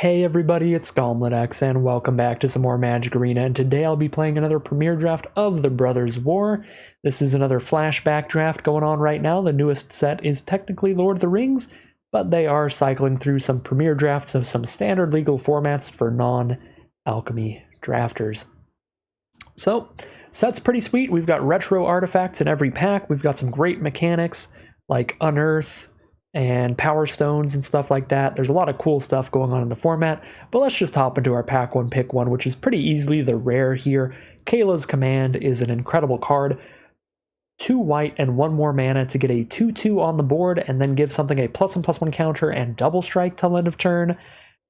Hey everybody, it's GauntletX and welcome back to some more Magic Arena, and today I'll be playing another premiere draft of the Brothers War. This is another flashback draft going on right now. The newest set is technically Lord of the Rings, but they are cycling through some premiere drafts of some standard legal formats for non-alchemy drafters. So, set's pretty sweet. We've got retro artifacts in every pack. We've got some great mechanics like Unearth and Powerstones and stuff like that. There's a lot of cool stuff going on in the format, but let's just hop into our pack one, pick one, which is pretty easily the rare here. Kayla's Command is an incredible card. 2 white and 1 more mana to get a 2/2 on the board, and then give something a +1/+1 counter and double strike till end of turn.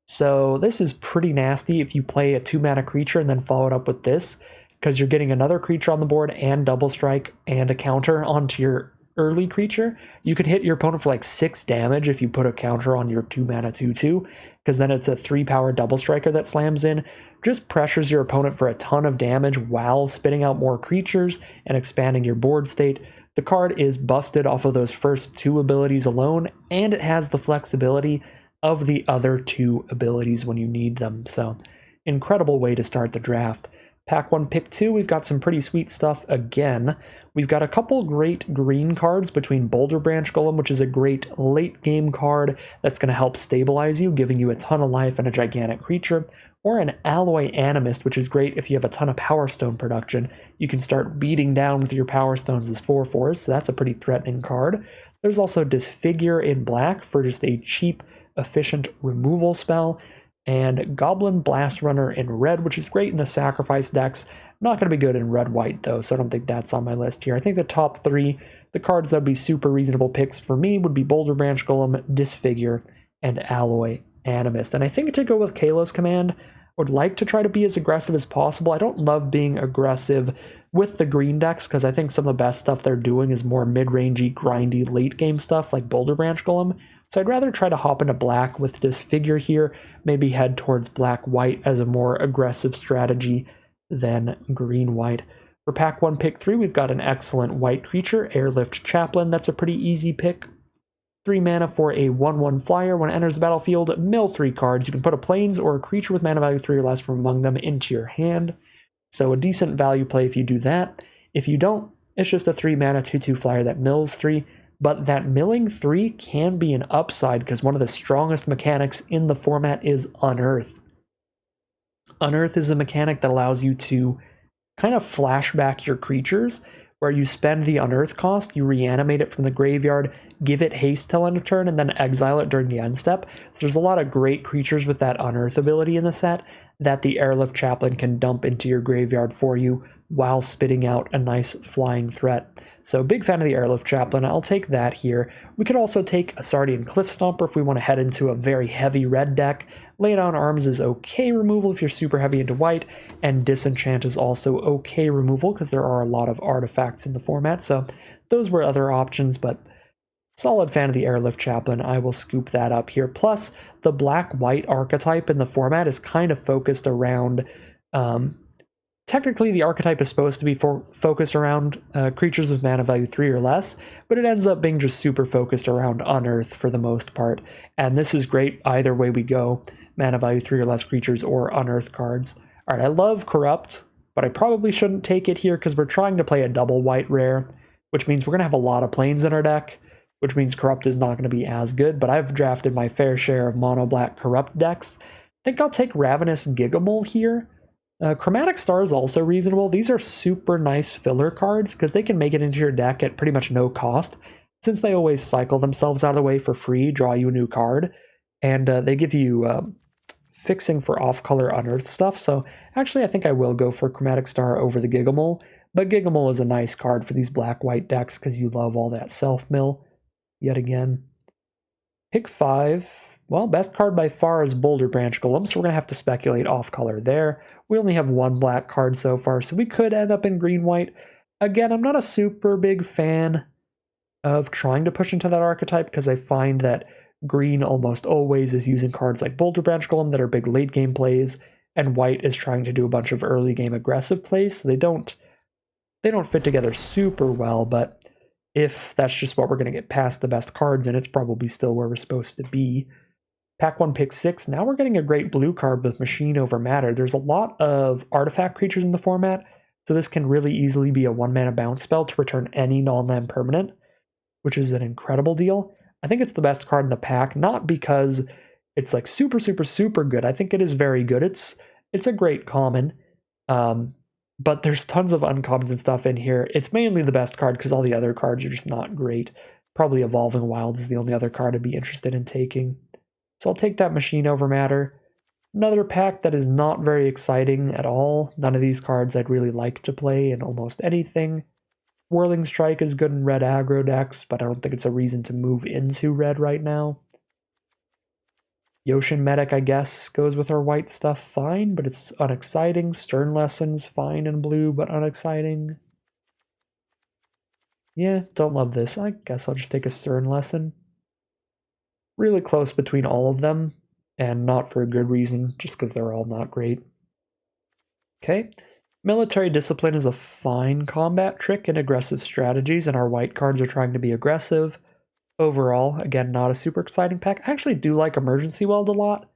So this is pretty nasty if you play a 2 mana creature and then follow it up with this, because you're getting another creature on the board and double strike and a counter onto your early creature. You could hit your opponent for like 6 damage if you put a counter on your 2 mana 2/2, because then it's a 3 power double striker that slams in. Just pressures your opponent for a ton of damage while spitting out more creatures and expanding your board state. The card is busted off of those first 2 abilities alone, and it has the flexibility of the other 2 abilities when you need them. So incredible way to start the draft. Pack 1, pick 2, we've got some pretty sweet stuff again. We've got a couple great green cards between Boulder Branch Golem, which is a great late game card that's going to help stabilize you, giving you a ton of life and a gigantic creature, or an Alloy Animist, which is great if you have a ton of Powerstone production. You can start beating down with your Power Stones as 4/4s, so that's a pretty threatening card. There's also Disfigure in black for just a cheap, efficient removal spell, and Goblin Blast Runner in red, which is great in the sacrifice decks. Not going to be good in red-white, though, so I don't think that's on my list here. I think the top 3, the cards that would be super reasonable picks for me would be Boulder Branch Golem, Disfigure, and Alloy Animist. And I think to go with Kayla's Command, I would like to try to be as aggressive as possible. I don't love being aggressive with the green decks, because I think some of the best stuff they're doing is more mid-rangey, grindy, late-game stuff like Boulder Branch Golem. So I'd rather try to hop into black with Disfigure here, maybe head towards black-white as a more aggressive strategy than green-white. For pack 1, pick 3, we've got an excellent white creature, Airlift Chaplain. That's a pretty easy pick. 3 mana for a 1/1 flyer. When it enters the battlefield, mill 3 cards. You can put a plains or a creature with mana value 3 or less from among them into your hand. So a decent value play if you do that. If you don't, it's just a 3 mana 2/2 flyer that mills 3. But that milling 3 can be an upside, because one of the strongest mechanics in the format is Unearth. Unearth is a mechanic that allows you to kind of flashback your creatures, where you spend the Unearth cost, you reanimate it from the graveyard, give it haste till end of turn, and then exile it during the end step. So there's a lot of great creatures with that Unearth ability in the set that the Airlift Chaplain can dump into your graveyard for you while spitting out a nice flying threat. So big fan of the Airlift Chaplain. I'll take that here. We could also take a Sardian Cliff Stomper if we want to head into a very heavy red deck. Lay Down Arms is okay removal if you're super heavy into white, and Disenchant is also okay removal because there are a lot of artifacts in the format. So those were other options, but solid fan of the Airlift Chaplain. I will scoop that up here. Plus, the black-white archetype in the format is kind of focused around... Technically, the archetype is supposed to be focused around creatures with mana value 3 or less, but it ends up being just super focused around Unearth for the most part. And this is great either way we go, mana value 3 or less creatures or Unearth cards. Alright, I love Corrupt, but I probably shouldn't take it here because we're trying to play a double white rare, which means we're going to have a lot of plains in our deck, which means Corrupt is not going to be as good, but I've drafted my fair share of mono-black Corrupt decks. I think I'll take Ravenous Gigamole here. Chromatic Star is also reasonable. These are super nice filler cards because they can make it into your deck at pretty much no cost, since they always cycle themselves out of the way for free, draw you a new card, and they give you fixing for off-color Unearth stuff. So actually I think I will go for Chromatic Star over the Gigamole, but Gigamole is a nice card for these black-white decks because you love all that self-mill yet again. Pick 5. Well, best card by far is Boulder Branch Golem, so we're going to have to speculate off-color there. We only have 1 black card so far, so we could end up in green-white. Again, I'm not a super big fan of trying to push into that archetype, because I find that green almost always is using cards like Boulder Branch Golem that are big late-game plays, and white is trying to do a bunch of early-game aggressive plays, so they don't fit together super well, but if that's just what we're going to get past the best cards in, it's probably still where we're supposed to be. Pack 1, pick 6. Now we're getting a great blue card with Machine over Matter. There's a lot of artifact creatures in the format, so this can really easily be a 1-mana bounce spell to return any non-land permanent, which is an incredible deal. I think it's the best card in the pack, not because it's like super, super, super good. I think it is very good. It's a great common, but there's tons of uncommons and stuff in here. It's mainly the best card because all the other cards are just not great. Probably Evolving Wilds is the only other card I'd be interested in taking. So I'll take that Machine over Matter. Another pack that is not very exciting at all. None of these cards I'd really like to play in almost anything. Whirling Strike is good in red aggro decks, but I don't think it's a reason to move into red right now. Yoshin Medic, I guess, goes with our white stuff fine, but it's unexciting. Stern Lessons, fine in blue, but unexciting. Yeah, don't love this. I guess I'll just take a Stern Lesson. Really close between all of them, and not for a good reason, just because they're all not great. Okay, Military Discipline is a fine combat trick in aggressive strategies, and our white cards are trying to be aggressive. Overall, again, not a super exciting pack. I actually do like Emergency Weld a lot,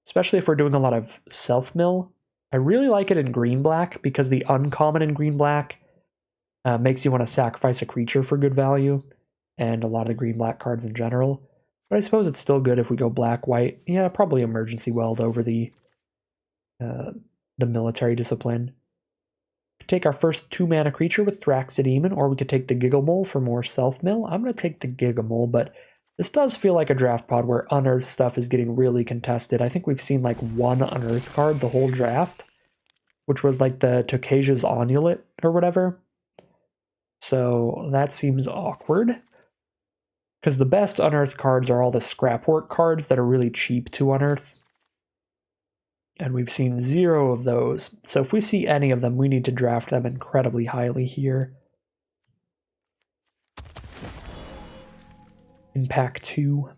especially if we're doing a lot of self-mill. I really like it in green-black, because the uncommon in green-black makes you want to sacrifice a creature for good value, and a lot of the green-black cards in general. But I suppose it's still good if we go black-white. Yeah, probably Emergency Weld over the Military Discipline. Take our first 2-mana creature with Thraxidemon, or we could take the Gigamole for more self-mill. I'm going to take the Gigamole, but this does feel like a draft pod where Unearth stuff is getting really contested. I think we've seen like one Unearth card the whole draft, which was like the Tokasia's Onulet or whatever. So that seems awkward. Because the best Unearth cards are all the Scrapwork cards that are really cheap to Unearth. And we've seen 0 of those. So if we see any of them, we need to draft them incredibly highly here. In pack 2.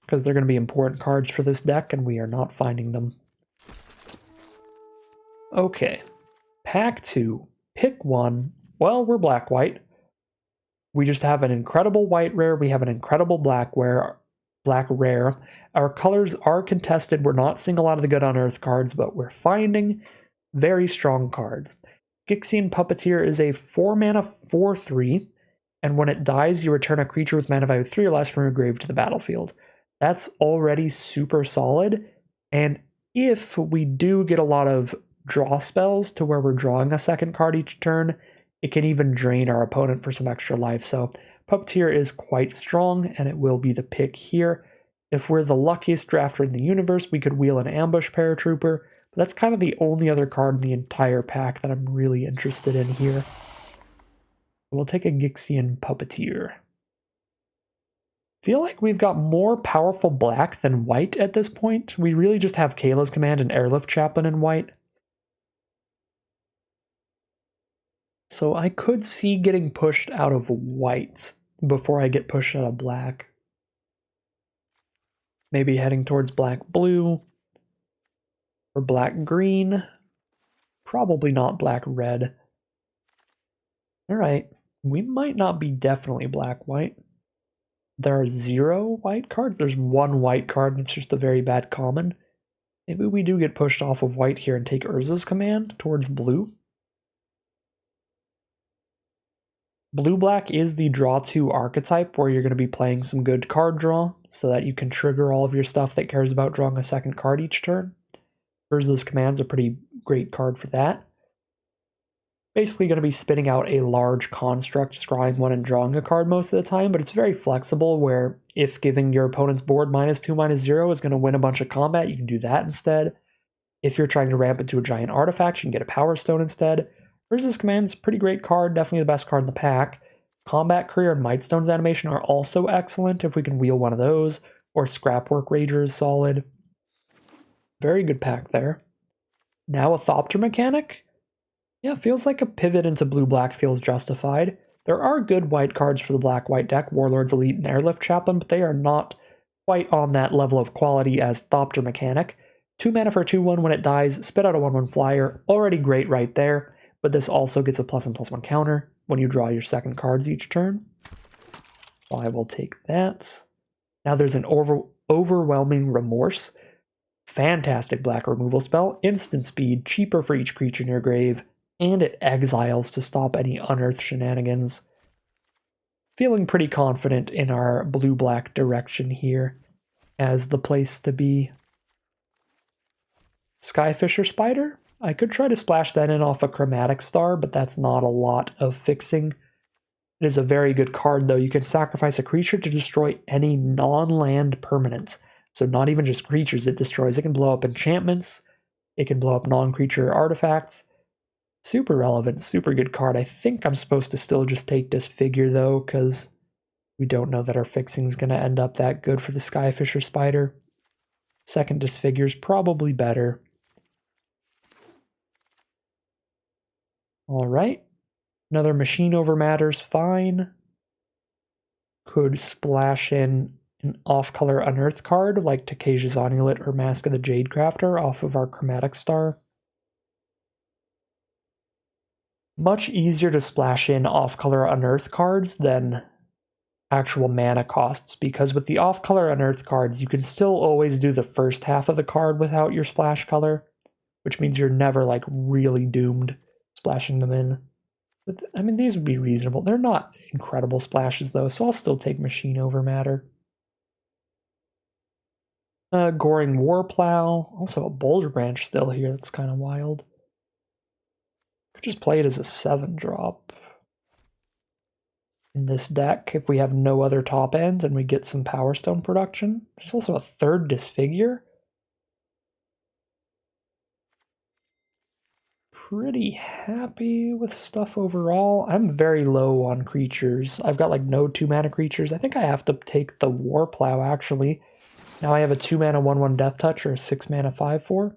Because they're going to be important cards for this deck, and we are not finding them. Okay. Pack 2. Pick 1. Well, we're black-white. We just have an incredible white rare. We have an incredible black rare. Our colors are contested. We're not seeing a lot of the good Unearth cards, but we're finding very strong cards. Gixian Puppeteer is a 4-mana 4/3, and when it dies, you return a creature with mana value 3 or less from your grave to the battlefield. That's already super solid, and if we do get a lot of draw spells to where we're drawing a second card each turn, it can even drain our opponent for some extra life. So Puppeteer is quite strong, and it will be the pick here. If we're the luckiest drafter in the universe, we could wheel an Ambush Paratrooper, but that's kind of the only other card in the entire pack that I'm really interested in here. We'll take a Gixian Puppeteer. Feel like we've got more powerful black than white at this point. We really just have Kayla's Command and Airlift Chaplain in white. So I could see getting pushed out of white before I get pushed out of black. Maybe heading towards black-blue or black-green. Probably not black-red. Alright, we might not be definitely black-white. There are 0 white cards. There's 1 white card, and it's just a very bad common. Maybe we do get pushed off of white here and take Urza's Command towards blue. Blue-black is the draw 2 archetype where you're going to be playing some good card draw so that you can trigger all of your stuff that cares about drawing a second card each turn. Urza's Command's a pretty great card for that. Basically going to be spitting out a large construct, scrying one and drawing a card most of the time, but it's very flexible where if giving your opponent's board -2/-0 is going to win a bunch of combat, you can do that instead. If you're trying to ramp into a giant artifact, you can get a Powerstone instead. Urza's Command is a pretty great card, definitely the best card in the pack. Combat Career and Mightstone's Animation are also excellent if we can wheel one of those, or Scrapwork Rager is solid. Very good pack there. Now a Thopter Mechanic? Yeah, feels like a pivot into blue-black feels justified. There are good white cards for the black-white deck, Warlord's Elite and Airlift Chaplain, but they are not quite on that level of quality as Thopter Mechanic. 2 mana for 2/1 when it dies, spit out a 1/1 flyer, already great right there. But this also gets a +1/+1 counter when you draw your second cards each turn. So I will take that. Now there's an overwhelming remorse. Fantastic black removal spell, instant speed, cheaper for each creature in your grave, and it exiles to stop any unearthed shenanigans. Feeling pretty confident in our blue-black direction here as the place to be. Skyfisher Spider? I could try to splash that in off a Chromatic Star, but that's not a lot of fixing. It is a very good card, though. You can sacrifice a creature to destroy any non-land permanents. So not even just creatures it destroys. It can blow up enchantments. It can blow up non-creature artifacts. Super relevant, super good card. I think I'm supposed to still just take Disfigure, though, because we don't know that our fixing is going to end up that good for the Skyfisher Spider. Second Disfigure is probably better. All right. Another Machine Over Matter's fine. Could splash in an off-color Unearth card like Takesha's Onulet or Mask of the Jadecrafter off of our Chromatic Star. Much easier to splash in off-color Unearth cards than actual mana costs, because with the off-color Unearth cards, you can still always do the first half of the card without your splash color, which means you're never like really doomed splashing them in. But, I mean, these would be reasonable. They're not incredible splashes, though, so I'll still take Machine Over Matter. Goring Warplow. Also a Bulge Branch still here. That's kind of wild. Could just play it as a 7-drop. In this deck, if we have no other top ends and we get some Powerstone production. There's also a third Disfigure. Pretty happy with stuff overall. I'm very low on creatures. I've got like no 2-mana creatures. I think I have to take the Warplow actually. Now I have a 2-mana 1/1 Death Touch or a 6-mana 5/4.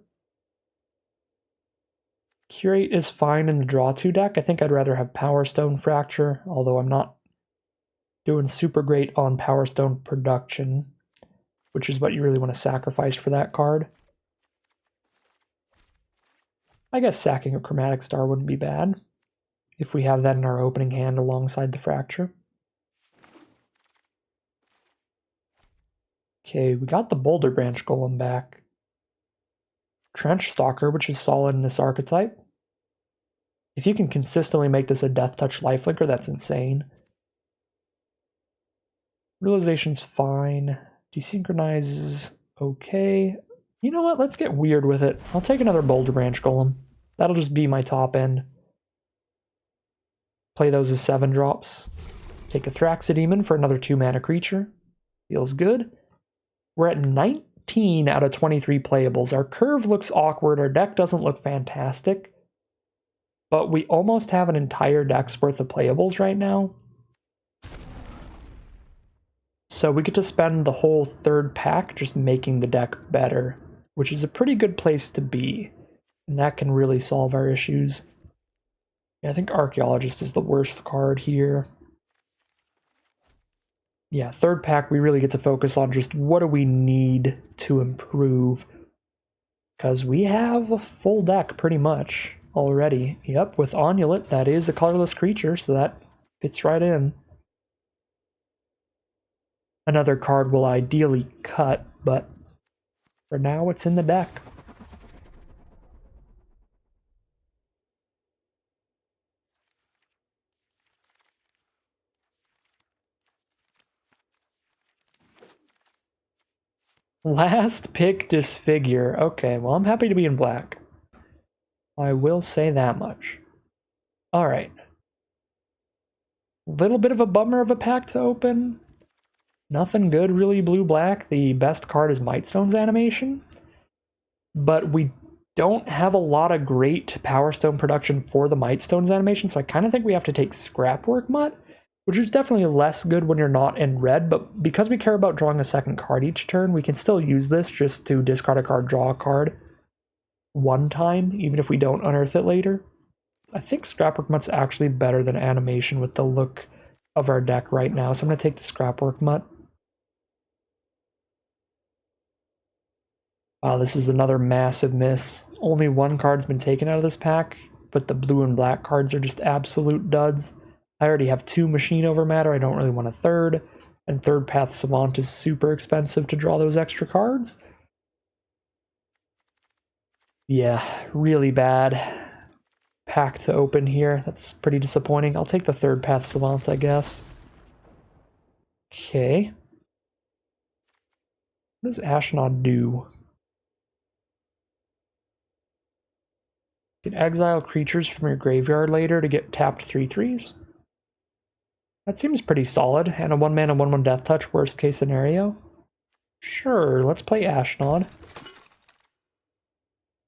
Curate is fine in the draw 2 deck. I think I'd rather have Powerstone Fracture, although I'm not doing super great on Powerstone production, which is what you really want to sacrifice for that card. I guess sacking a Chromatic Star wouldn't be bad if we have that in our opening hand alongside the Fracture. Okay, we got the Boulder Branch Golem back. Trench Stalker, which is solid in this archetype. If you can consistently make this a Death Touch Lifelinker, that's insane. Realization's fine. Desynchronize is okay. You know what? Let's get weird with it. I'll take another Boulder Branch Golem. That'll just be my top end. Play those as 7-drops. Take a Thraxidemon for another 2-mana creature. Feels good. We're at 19 out of 23 playables. Our curve looks awkward. Our deck doesn't look fantastic. But we almost have an entire deck's worth of playables right now. So we get to spend the whole third pack just making the deck better, which is a pretty good place to be. And that can really solve our issues. Yeah, I think Archaeologist is the worst card here. Yeah, third pack, we really get to focus on just what do we need to improve. Because we have a full deck pretty much already. Yep, with Onulet, that is a colorless creature, so that fits right in. Another card will ideally cut, but for now it's in the deck. Last pick Disfigure. Okay, well, I'm happy to be in black. I will say that much. Alright. Little bit of a bummer of a pack to open. Nothing good, really, blue-black. The best card is Mightstone's animation. But we don't have a lot of great Powerstone production for the Mightstone's animation, so I kind of think we have to take Scrapwork Mutt, which is definitely less good when you're not in red, but because we care about drawing a second card each turn, we can still use this just to discard a card, draw a card one time, even if we don't unearth it later. I think Scrapwork Mutt's actually better than animation with the look of our deck right now, so I'm going to take the Scrapwork Mutt. Wow, this is another massive miss. Only one card's been taken out of this pack, but the blue and black cards are just absolute duds. I already have 2 Machine Over Matter, I don't really want a third. And Third Path Savant is super expensive to draw those extra cards. Yeah, really bad pack to open here. That's pretty disappointing. I'll take the Third Path Savant, I guess. Okay. What does Ashnod do? You can exile creatures from your graveyard later to get tapped 3/3s. That seems pretty solid. And a 1-mana 1/1 Death Touch, worst case scenario. Sure, let's play Ashnod.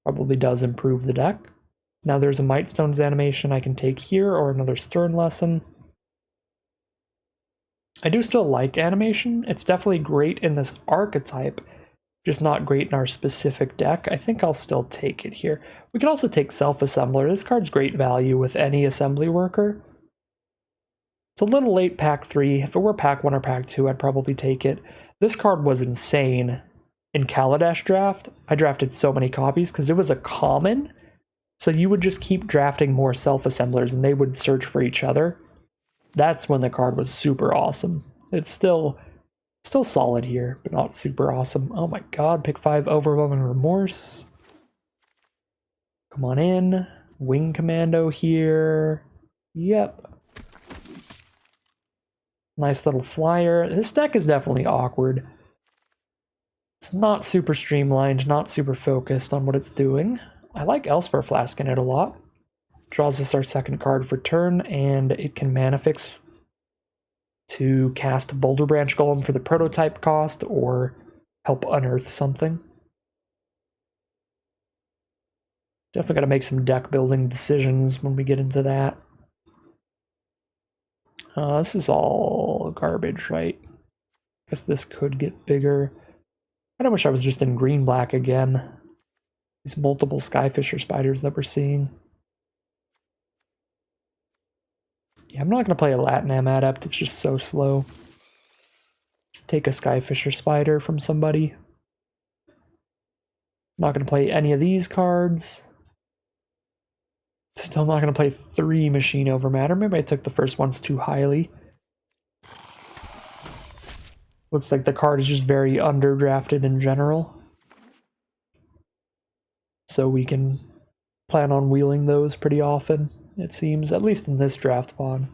Probably does improve the deck. Now there's a Mightstone's animation I can take here, or another Stern Lesson. I do still like animation. It's definitely great in this archetype, just not great in our specific deck. I think I'll still take it here. We can also take Self-Assembler. This card's great value with any assembly worker. It's a little late pack 3. If it were pack 1 or pack 2, I'd probably take it. This card was insane in Kaladesh draft. I drafted so many copies because it was a common. So you would just keep drafting more Self-Assemblers and they would search for each other. That's when the card was super awesome. It's still solid here, but not super awesome. Oh my god, pick 5 Overwhelming Remorse. Come on in. Wing Commando here. Yep. Nice little flyer. This deck is definitely awkward. It's not super streamlined, not super focused on what it's doing. I like Elspeth Flask in it a lot. Draws us our second card for turn, and it can mana fix to cast Boulder Branch Golem for the prototype cost, or help unearth something. Definitely got to make some deck building decisions when we get into that. This is all garbage, right? I guess this could get bigger. I kinda wish I was just in green-black again. These multiple Skyfisher spiders that we're seeing. Yeah, I'm not going to play a Latinam Adept, it's just so slow. Just take a Skyfisher spider from somebody. I'm not going to play any of these cards. Still not going to play 3 Machine Over Matter. Maybe I took the first ones too highly. Looks like the card is just very underdrafted in general. So we can plan on wheeling those pretty often, it seems, at least in this draft pod.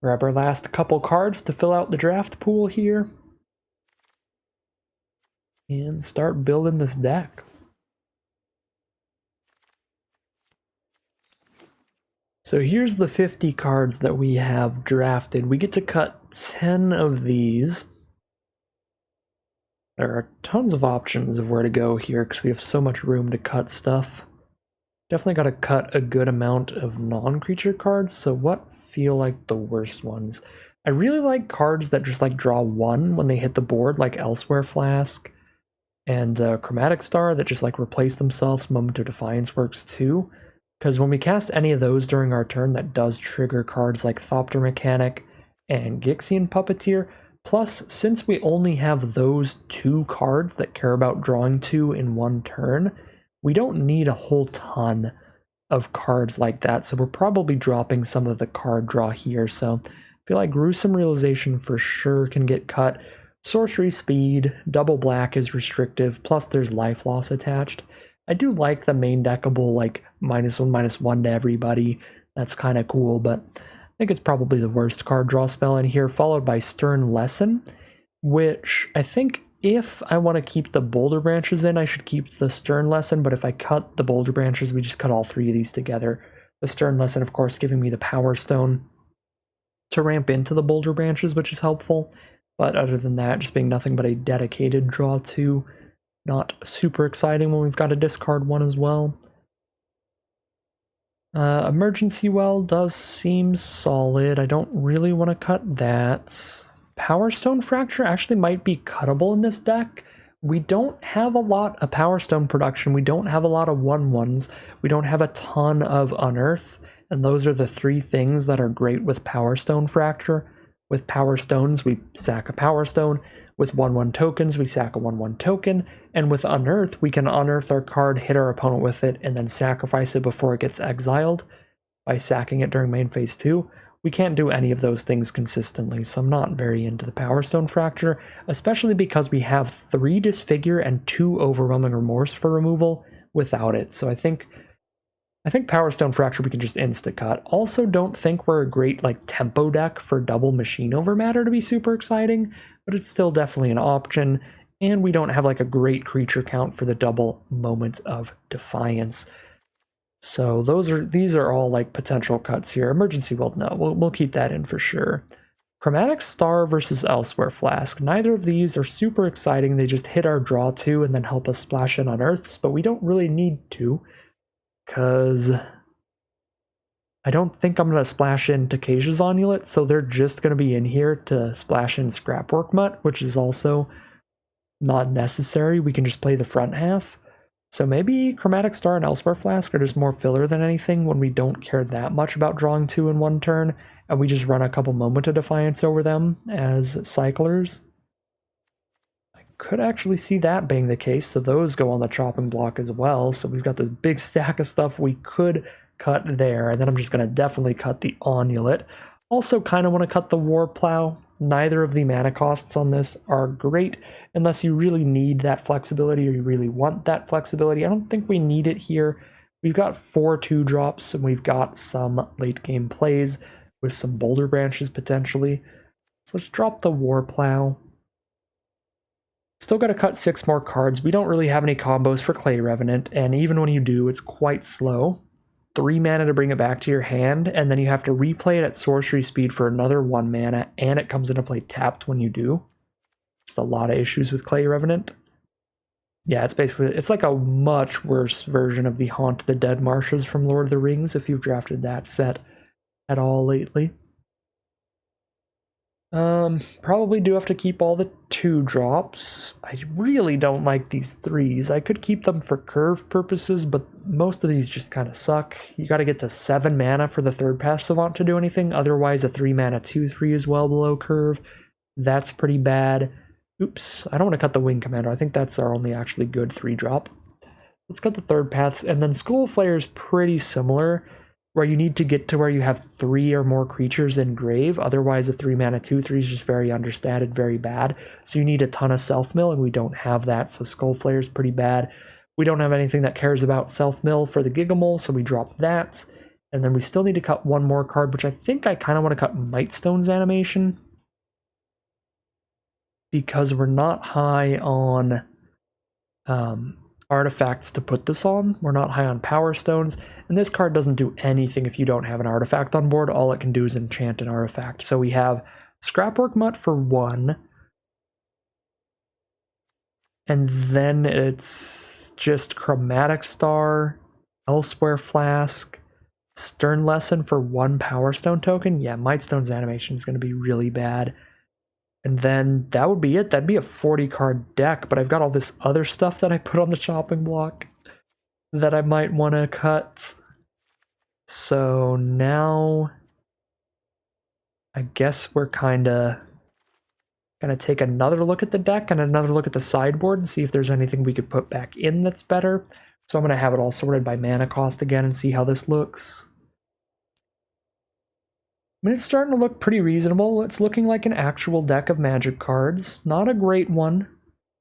Grab our last couple cards to fill out the draft pool here. And start building this deck. So here's the 50 cards that we have drafted. We get to cut 10 of these. There are tons of options of where to go here because we have so much room to cut stuff. Definitely got to cut a good amount of non-creature cards, so what feel like the worst ones? I really like cards that just like draw 1 when they hit the board, like Elsewhere Flask, and Chromatic Star that just like replace themselves. Moment of Defiance works too, because when we cast any of those during our turn, that does trigger cards like Thopter Mechanic and Gixian Puppeteer. Plus, since we only have those 2 cards that care about drawing 2 in 1 turn, we don't need a whole ton of cards like that, so we're probably dropping some of the card draw here. So I feel like Gruesome Realization for sure can get cut. Sorcery Speed, Double Black is restrictive, plus there's life loss attached. I do like the main deckable, like -1/-1 to everybody. That's kind of cool, but I think it's probably the worst card draw spell in here, followed by Stern Lesson, which I think if I want to keep the Boulder Branches in, I should keep the Stern Lesson, but if I cut the Boulder Branches, we just cut all 3 of these together. The Stern Lesson, of course, giving me the Powerstone to ramp into the Boulder Branches, which is helpful. But other than that, just being nothing but a dedicated draw 2. Not super exciting when we've got to discard 1 as well. Emergency Well does seem solid. I don't really want to cut that. Powerstone Fracture actually might be cuttable in this deck. We don't have a lot of Powerstone production. We don't have a lot of 1/1s. We don't have a ton of Unearth. And those are the three things that are great with Powerstone Fracture. With Power Stones, we sack a Power Stone. With 1/1 tokens, we sack a 1/1 token. And with Unearth, we can unearth our card, hit our opponent with it, and then sacrifice it before it gets exiled by sacking it during main phase 2. We can't do any of those things consistently, so I'm not very into the Powerstone Fracture, especially because we have 3 Disfigure and 2 Overwhelming Remorse for removal without it. So I think Powerstone Fracture we can just insta-cut. Also don't think we're a great tempo deck for double Machine Over Matter to be super exciting, but it's still definitely an option, and we don't have a great creature count for the double Moment of Defiance. So these are all potential cuts here. Emergency Will, no, we'll keep that in for sure. Chromatic Star versus Elsewhere Flask. Neither of these are super exciting. They just hit our draw 2 and then help us splash in on Earths, but we don't really need to, because I don't think I'm going to splash in Takesha's Onulet, so they're just going to be in here to splash in Scrapwork Mutt, which is also not necessary. We can just play the front half. So maybe Chromatic Star and Elsewhere Flask are just more filler than anything when we don't care that much about drawing 2 in one turn, and we just run a couple Moment of Defiance over them as cyclers. I could actually see that being the case, so those go on the chopping block as well. So we've got this big stack of stuff we could cut there, and then I'm just going to definitely cut the Onulet. Also kind of want to cut the War Plow. Neither of the mana costs on this are great unless you really need that flexibility or you really want that flexibility. I don't think we need it here. We've got 4 2-drops and we've got some late game plays with some Boulder Branches potentially. So let's drop the War Plow. Still got to cut 6 more cards. We don't really have any combos for Clay Revenant, and even when you do, it's quite slow. 3 mana to bring it back to your hand, and then you have to replay it at sorcery speed for another 1 mana, and it comes into play tapped when you do. Just a lot of issues with Clay Revenant. Yeah, it's like a much worse version of the Haunt the Dead Marshes from Lord of the Rings, if you've drafted that set at all lately. Probably do have to keep all the 2-drops. I really don't like these 3s. I could keep them for curve purposes, but most of these just kind of suck. You got to get to 7 mana for the 3rd Path Savant to do anything. Otherwise, a 3 mana 2/3 is well below curve. That's pretty bad. Oops, I don't want to cut the Wing Commander. I think that's our only actually good 3-drop. Let's cut the 3rd Paths, and then Skull Flare is pretty similar, where you need to get to where you have 3 or more creatures in grave. Otherwise, a 3 mana 2/3 is just very understated, very bad. So you need a ton of self-mill, and we don't have that, so Skull Flare is pretty bad. We don't have anything that cares about self-mill for the Gigamole, so we drop that. And then we still need to cut 1 more card, which I think I kind of want to cut Mightstone's Animation, because we're not high on artifacts to put this on. We're not high on Power Stones, and this card doesn't do anything if you don't have an artifact on board. All it can do is enchant an artifact. So we have Scrapwork Mutt for 1, and then it's just Chromatic Star, Elsewhere Flask, Stern Lesson for 1 Power Stone token. Yeah, Mightstone's Animation is going to be really bad. And then that would be it. That'd be a 40-card deck, but I've got all this other stuff that I put on the chopping block that I might want to cut. So now I guess we're kind of going to take another look at the deck and another look at the sideboard and see if there's anything we could put back in that's better. So I'm going to have it all sorted by mana cost again and see how this looks. I mean, it's starting to look pretty reasonable. It's looking like an actual deck of Magic cards. Not a great one.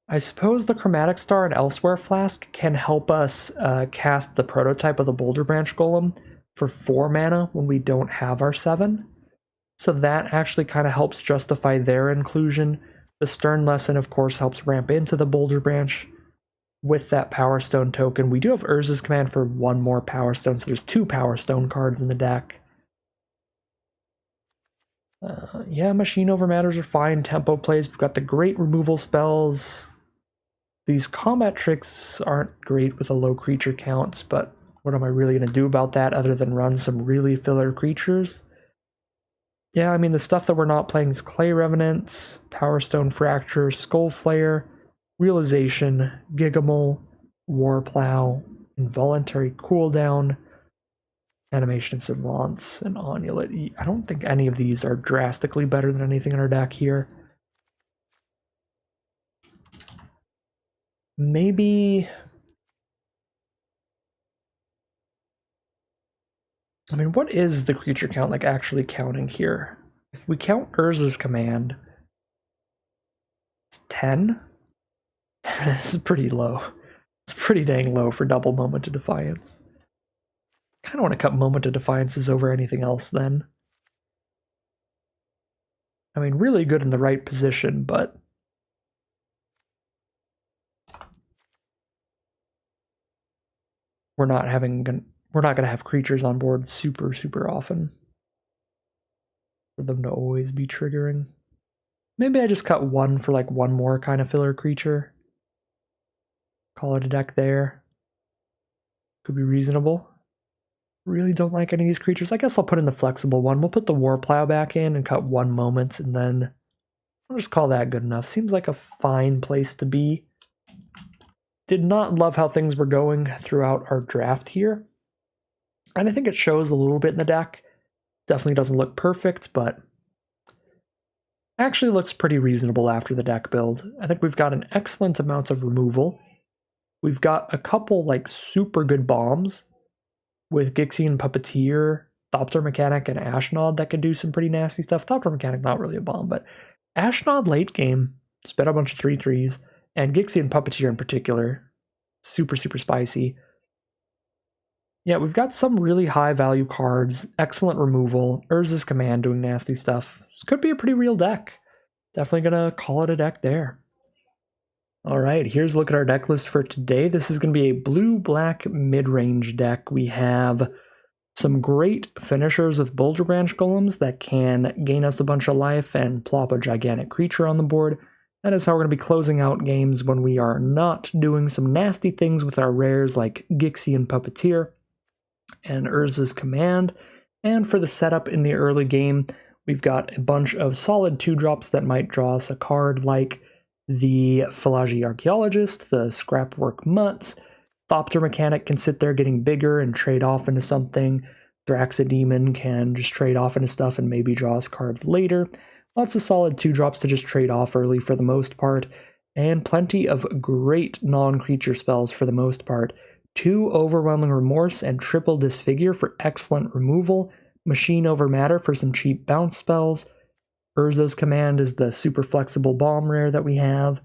I suppose the Chromatic Star and Elsewhere Flask can help us cast the prototype of the Boulder Branch Golem for 4 mana when we don't have our 7. So that actually kind of helps justify their inclusion. The Stern Lesson, of course, helps ramp into the Boulder Branch with that Power Stone token. We do have Urza's Command for 1 more Power Stone, so there's 2 Power Stone cards in the deck. Yeah, Machine Over Matters are fine. Tempo plays. We've got the great removal spells. These combat tricks aren't great with a low creature count, but what am I really going to do about that other than run some really filler creatures? Yeah, I mean, the stuff that we're not playing is Clay Revenant, Powerstone Fracture, Skull Flare, Realization, Gigamole, War Plow, Involuntary Cooldown, Animation Savants and Onulet. I don't think any of these are drastically better than anything in our deck here. Maybe... I mean, what is the creature count like actually counting here? If we count Urza's Command, it's 10? This is pretty low. It's pretty dang low for double Moment of Defiance. Kind of want to cut Moment of Defiances over anything else then. I mean, really good in the right position, but... we're not going to have creatures on board super often for them to always be triggering. Maybe I just cut one for like one more kind of filler creature. Call it a deck there. Could be reasonable. Really don't like any of these creatures. I guess I'll put in the flexible one. We'll put the War Plow back in and cut one moment, and then I'll just call that good enough. Seems like a fine place to be. Did not love how things were going throughout our draft here. And I think it shows a little bit in the deck. Definitely doesn't look perfect, but actually looks pretty reasonable after the deck build. I think we've got an excellent amount of removal. We've got a couple like super good bombs with Gixian Puppeteer, Thopter Mechanic, and Ashnod that could do some pretty nasty stuff. Thopter Mechanic, not really a bomb, but Ashnod late game, spit a bunch of 3/3s, and Gixian Puppeteer in particular, super spicy. Yeah, we've got some really high value cards, excellent removal, Urza's Command doing nasty stuff. This could be a pretty real deck. Definitely gonna call it a deck there. Alright, here's a look at our deck list for today. This is going to be a blue-black mid-range deck. We have some great finishers with Boulder Branch Golems that can gain us a bunch of life and plop a gigantic creature on the board. That is how we're going to be closing out games when we are not doing some nasty things with our rares like Gixian Puppeteer and Urza's Command. And for the setup in the early game, we've got a bunch of solid 2-drops that might draw us a card like the Philagi Archaeologist, the Scrapwork Mutts. Thopter Mechanic can sit there getting bigger and trade off into something. Thraxidemon can just trade off into stuff and maybe draw us cards later. Lots of solid 2-drops to just trade off early for the most part. And plenty of great non-creature spells for the most part. 2 Overwhelming Remorse and triple Disfigure for excellent removal. Machine Over Matter for some cheap bounce spells. Urza's Command is the super flexible bomb rare that we have.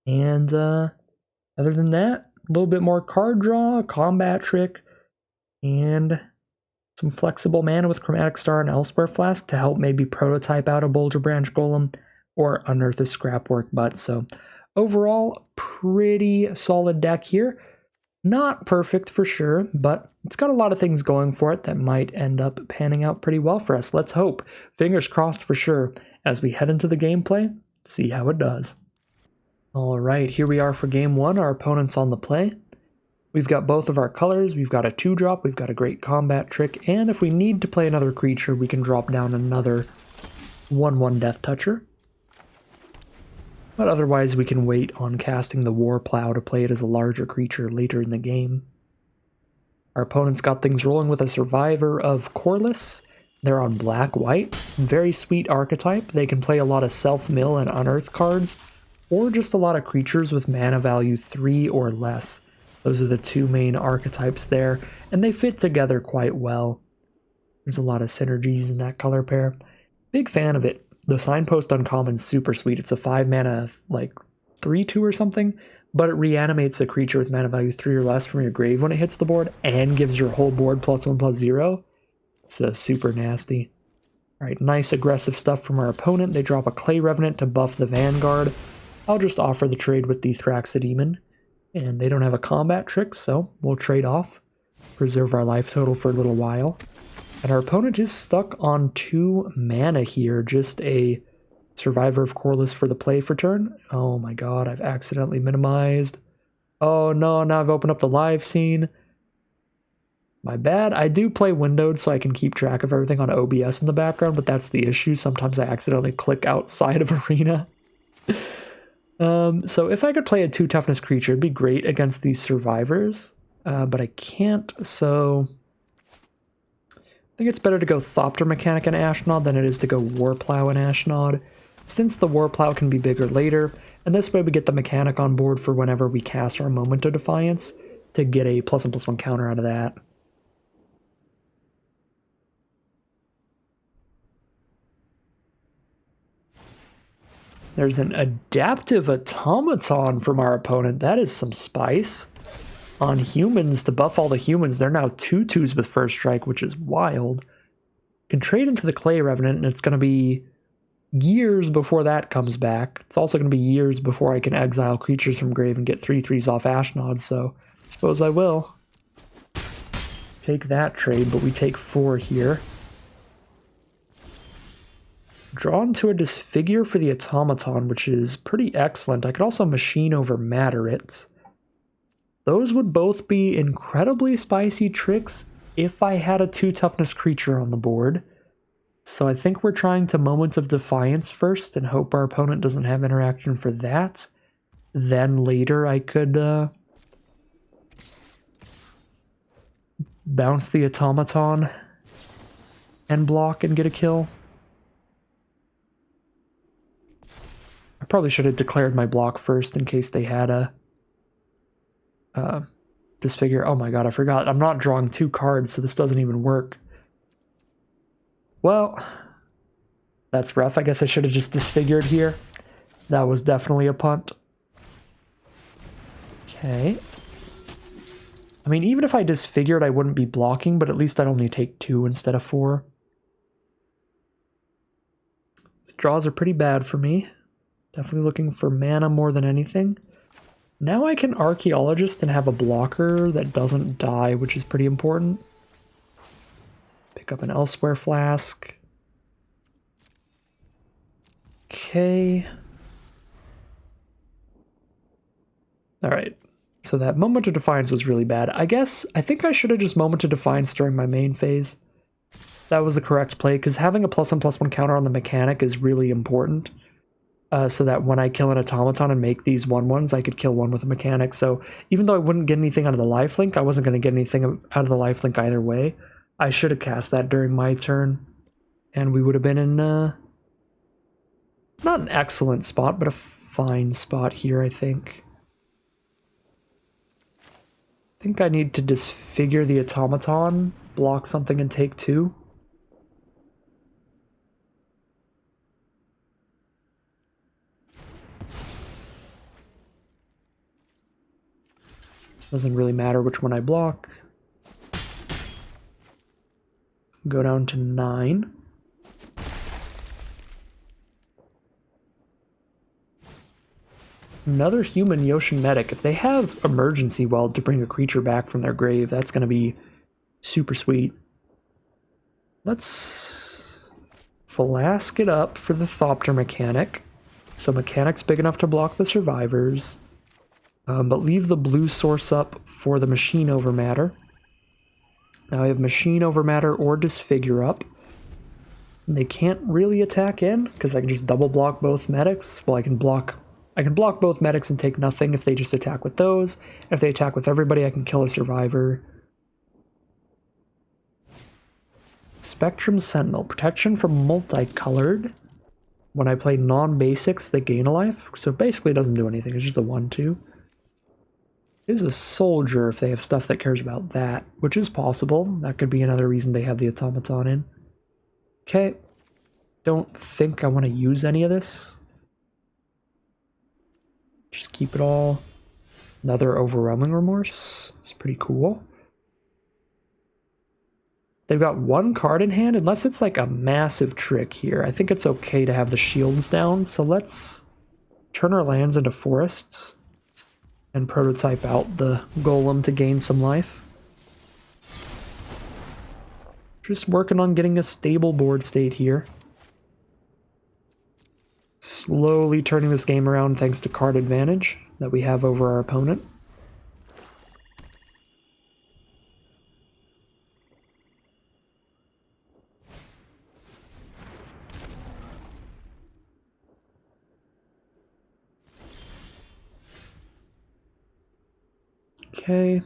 And other than that, a little bit more card draw, combat trick, and some flexible mana with Chromatic Star and Elsewhere Flask to help maybe prototype out a Boulder Branch Golem or Unearth a Scrapwork Butt. So overall, pretty solid deck here. Not perfect for sure, but it's got a lot of things going for it that might end up panning out pretty well for us. Let's hope. Fingers crossed for sure as we head into the gameplay, see how it does. All right, here we are for game 1. Our opponent's on the play. We've got both of our colors. We've got a 2-drop. We've got a great combat trick. And if we need to play another creature, we can drop down another 1/1 Death Toucher. But otherwise, we can wait on casting the War Plow to play it as a larger creature later in the game. Our opponent's got things rolling with a Survivor of Corliss. They're on black-white. Very sweet archetype. They can play a lot of Self-Mill and Unearth cards, or just a lot of creatures with mana value 3 or less. Those are the 2 main archetypes there, and they fit together quite well. There's a lot of synergies in that color pair. Big fan of it. The Signpost Uncommon's super sweet. It's a 5 mana, like 3/2 or something, but it reanimates a creature with mana value 3 or less from your grave when it hits the board and gives your whole board +1/+0. It's super nasty. Alright, nice aggressive stuff from our opponent. They drop a Clay Revenant to buff the Vanguard. I'll just offer the trade with the Thraxidemon. And they don't have a combat trick, so we'll trade off. Preserve our life total for a little while. And our opponent is stuck on 2 mana here. Just a Survivor of Corliss for the play for turn. Oh my god, I've accidentally minimized. Oh no, now I've opened up the live scene. My bad. I do play windowed so I can keep track of everything on OBS in the background, but that's the issue. Sometimes I accidentally click outside of Arena. So if I could play a 2 toughness creature, it'd be great against these survivors, but I can't, so think it's better to go Thopter Mechanic and Ashnod than it is to go Warplow and Ashnod, since the Warplow can be bigger later, and this way we get the Mechanic on board for whenever we cast our Moment of Defiance to get a +1/+1 counter out of that. There's an Adaptive Automaton from our opponent. That is some spice. On humans, to buff all the humans, they're now 2/2s with First Strike, which is wild. Can trade into the Clay Revenant, and it's going to be years before that comes back. It's also going to be years before I can exile creatures from grave and get 3/3s off Ashnod, so I suppose I will. Take that trade, but we take 4 here. Drawn to a Disfigure for the Automaton, which is pretty excellent. I could also Machine over Matter it. Those would both be incredibly spicy tricks if I had a 2 toughness creature on the board. So I think we're trying to Moment of Defiance first and hope our opponent doesn't have interaction for that. Then later I could bounce the Automaton and block and get a kill. I probably should have declared my block first in case they had a Disfigure. Oh my god, I forgot. I'm not drawing 2 cards, so this doesn't even work. Well, that's rough. I guess I should have just Disfigured here. That was definitely a punt. Okay. I mean, even if I Disfigured, I wouldn't be blocking, but at least I'd only take 2 instead of 4. These draws are pretty bad for me. Definitely looking for mana more than anything. Now I can Archaeologist and have a blocker that doesn't die, which is pretty important. Pick up an Elsewhere Flask. Okay. Alright. So that Moment of Defiance was really bad. I think I should have just Moment of Defiance during my main phase. That was the correct play, because having a +1/+1 counter on the Mechanic is really important. So that when I kill an Automaton and make these 1/1s, I could kill one with a Mechanic. So even though I wouldn't get anything out of the lifelink, I wasn't going to get anything out of the lifelink either way. I should have cast that during my turn, and we would have been in not an excellent spot, but a fine spot here, I think. I think I need to Disfigure the Automaton, block something, and take 2. Doesn't really matter which one I block. Go down to 9. Another human Yoshin Medic. If they have Emergency Weld to bring a creature back from their grave, that's going to be super sweet. Let's Flask it up for the Thopter Mechanic. So Mechanic's big enough to block the survivors. But leave the blue source up for the Machine over Matter. Now I have Machine over Matter or Disfigure up. And they can't really attack in, because I can just double block both medics. Well, I can block both medics and take nothing if they just attack with those. If they attack with everybody, I can kill a survivor. Spectrum Sentinel. Protection from multicolored. When I play non-basics, they gain a life. So basically it doesn't do anything. It's just a 1/2. Is a soldier if they have stuff that cares about that, which is possible. That could be another reason they have the Automaton in. Okay. Don't think I want to use any of this. Just keep it all. Another Overwhelming Remorse. It's pretty cool. They've got 1 card in hand, unless it's like a massive trick here. I think it's okay to have the shields down, so let's turn our lands into forests and prototype out the golem to gain some life. Just working on getting a stable board state here. Slowly turning this game around thanks to card advantage that we have over our opponent. Okay.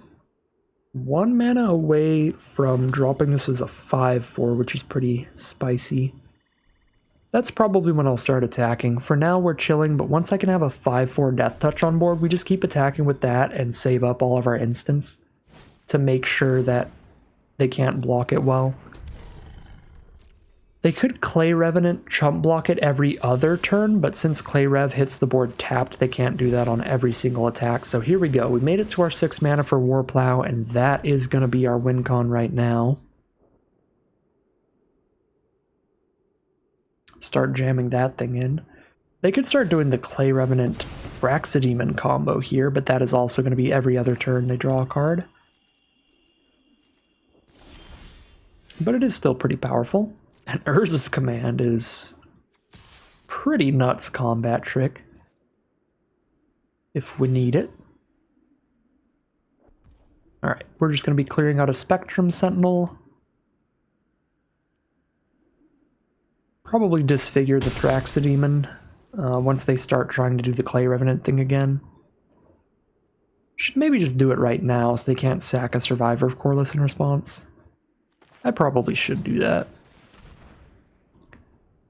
1 mana away from dropping this as a 5/4, which is pretty spicy. That's probably when I'll start attacking. For now, we're chilling, but once I can have a 5/4 Death Touch on board, we just keep attacking with that and save up all of our instants to make sure that they can't block it well. They could Clay Revenant chump block it every other turn, but since Clay Rev hits the board tapped, they can't do that on every single attack. So here we go. We made it to our 6 mana for Warplow, and that is going to be our win con right now. Start jamming that thing in. They could start doing the Clay Revenant Thraxidemon combo here, but that is also going to be every other turn they draw a card. But it is still pretty powerful. And Urza's command is pretty nuts combat trick if we need it. Alright, we're just going to be clearing out a Spectrum Sentinel. Probably disfigure the Thraxidemon once they start trying to do the Clay Revenant thing again. Should maybe just do it right now so they can't sack a Survivor of Corliss in response. I probably should do that.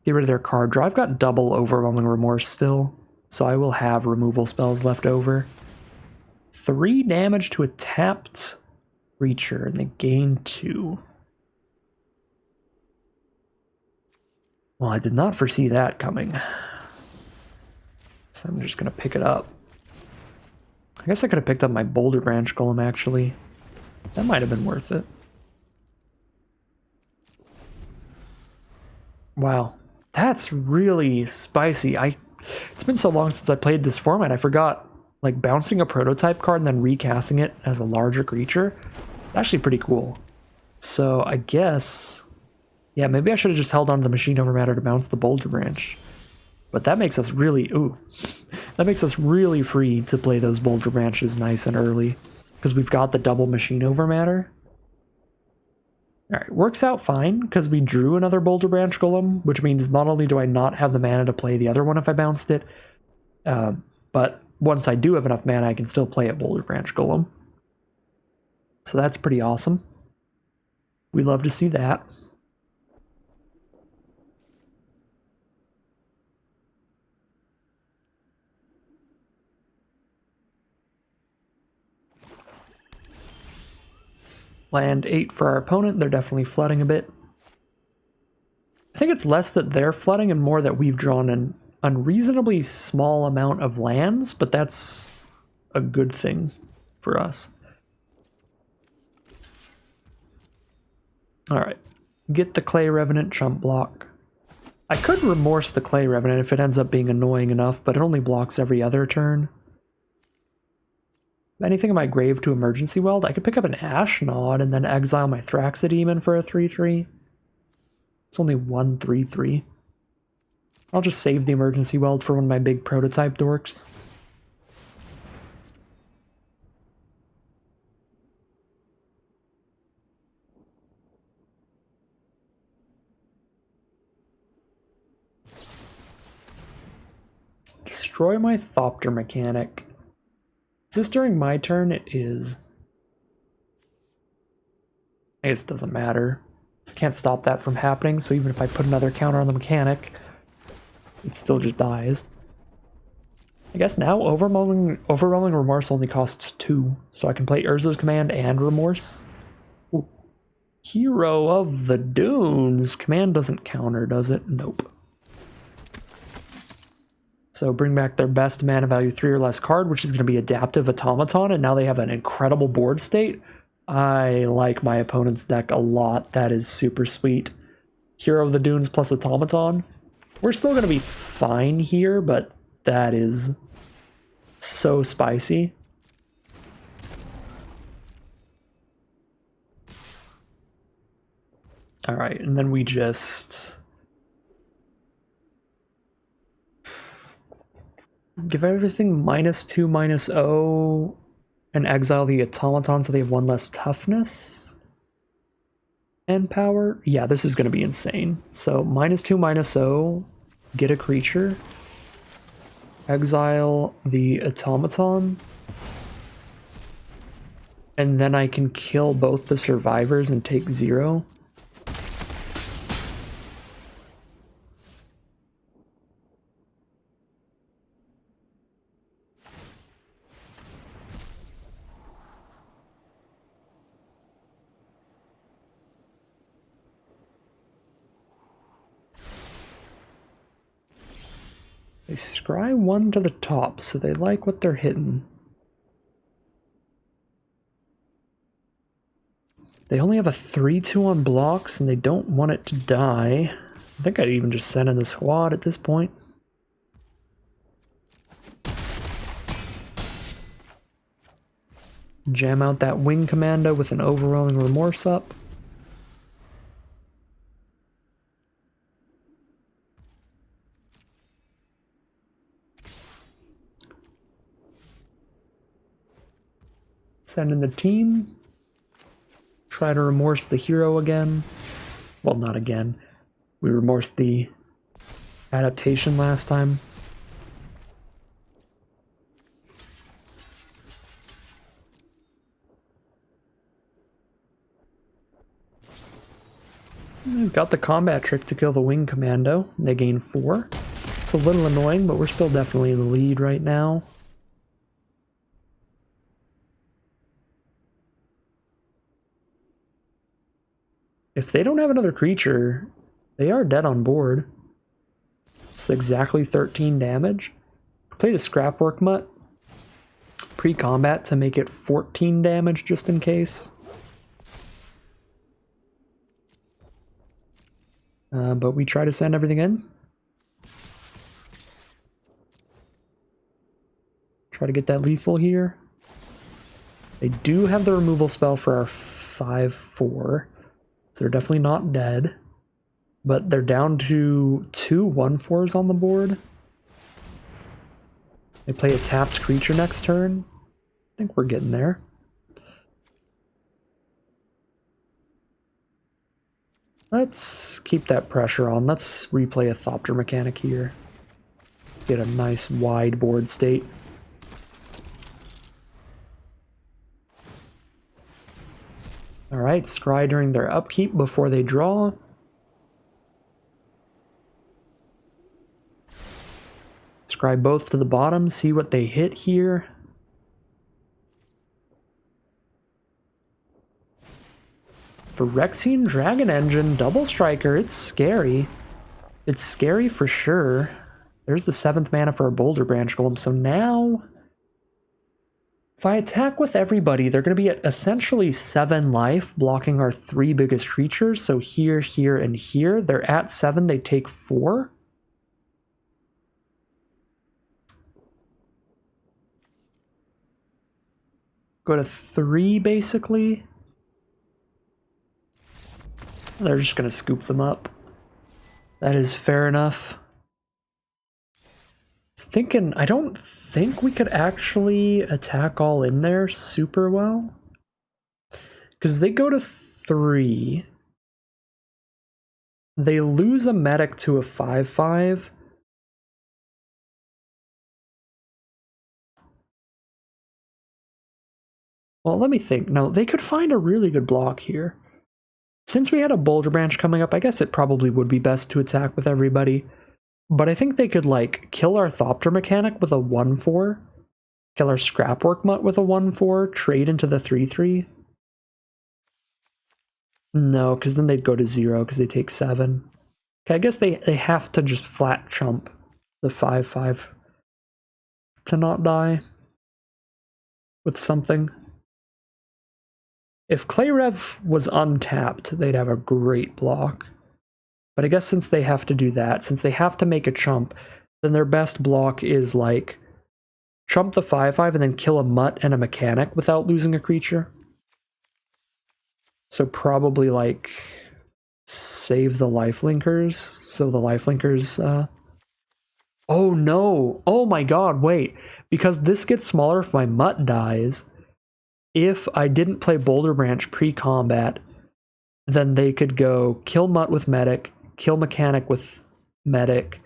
Get rid of their card draw. I've got double Overwhelming Remorse still, so I will have removal spells left over. 3 damage to a tapped creature, and they gain 2. Well, I did not foresee that coming. So I'm just going to pick it up. I guess I could have picked up my Boulder Branch Golem, actually. That might have been worth it. Wow. That's really spicy. It's been so long since I played this format, I forgot, like, bouncing a prototype card and then recasting it as a larger creature. Actually pretty cool. So I guess, yeah, maybe I should have just held on to the Machine Over Matter to bounce the Boulder Branch. But that makes us really, that makes us really free to play those Boulder Branches nice and early, because we've got the double Machine Over Matter. Alright, works out fine, because we drew another Boulder Branch Golem, which means not only do I not have the mana to play the other one if I bounced it, but once I do have enough mana, I can still play a Boulder Branch Golem. So that's pretty awesome. We love to see that. Land 8 for our opponent. They're definitely flooding a bit. I think it's less that they're flooding and more that we've drawn an unreasonably small amount of lands, but that's a good thing for us. Alright, get the Clay Revenant chump block. I could Remorse the Clay Revenant if it ends up being annoying enough, but it only blocks every other turn. Anything in my grave to Emergency Weld? I could pick up an Ashnod and then exile my Thraxidemon for a 3/3. It's only 1 3/3. I'll just save the Emergency Weld for one of my big prototype dorks. Destroy my Thopter Mechanic. Is this during my turn? It is. I guess it doesn't matter. I can't stop that from happening, so even if I put another counter on the mechanic, it still just dies. I guess now Overwhelming Remorse only costs 2, so I can play Urza's Command and Remorse. Ooh. Hero of the Dunes. Command doesn't counter, does it? Nope. So bring back their best mana value 3 or less card, which is going to be Adaptive Automaton, and now they have an incredible board state. I like my opponent's deck a lot. That is super sweet. Hero of the Dunes plus Automaton. We're still going to be fine here, but that is so spicy. Alright, and then we just give everything -2, -0, and exile the Automaton so they have 1 less toughness and power. Yeah, this is going to be insane. So -2, -0, get a creature, exile the Automaton, And then I can kill both the survivors and take 0. They scry 1 to the top, so they like what they're hitting. They only have a 3-2 on blocks, and they don't want it to die. I think I'd even just send in the squad at this point. Jam out that wing commando with an overwhelming remorse up. Send in the team. Try to remorse the hero again. Well, not again. We remorsed the adaptation last time. We've got the combat trick to kill the wing commando. They gain 4. It's a little annoying, but we're still definitely in the lead right now. If they don't have another creature, they are dead on board. It's exactly 13 damage. Play the Scrapwork Mutt pre-combat to make it 14 damage just in case. But we try to send everything in. Try to get that lethal here. They do have the removal spell for our 5/4. So they're definitely not dead. But they're down to 2 1/4s on the board. They play a tapped creature next turn. I think we're getting there. Let's keep that pressure on. Let's replay a Thopter mechanic here. Get a nice wide board state. Alright, scry during their upkeep before they draw. Scry both to the bottom, see what they hit here. Phyrexian Dragon Engine, Double Striker, it's scary. It's scary for sure. There's the 7th mana for a Boulder Branch Golem, so now if I attack with everybody, they're going to be at essentially 7 life, blocking our 3 biggest creatures. So here, here, and here. They're at 7, they take 4. Go to 3, basically. They're just going to scoop them up. That is fair enough. I was thinking, I don't think we could actually attack all in there super well. Because they go to 3. They lose a medic to a 5/5. Well, let me think. No, they could find a really good block here. Since we had a Boulder Branch coming up, I guess it probably would be best to attack with everybody. But I think they could, like, kill our Thopter mechanic with a 1/4. Kill our Scrapwork Mutt with a 1/4. Trade into the 3/3. No, because then they'd go to 0 because they take 7. Okay, I guess they have to just flat chump the 5/5 to not die with something. If Clayrev was untapped, they'd have a great block. But I guess since they have to do that, since they have to make a chump, then their best block is like chump the 5/5 and then kill a mutt and a mechanic without losing a creature. So probably like save the lifelinkers. So the lifelinkers. Oh no! Oh my god! Wait, because this gets smaller if my mutt dies. If I didn't play Boulder Branch pre-combat, then they could go kill Mutt with Medic, kill Mechanic with Medic,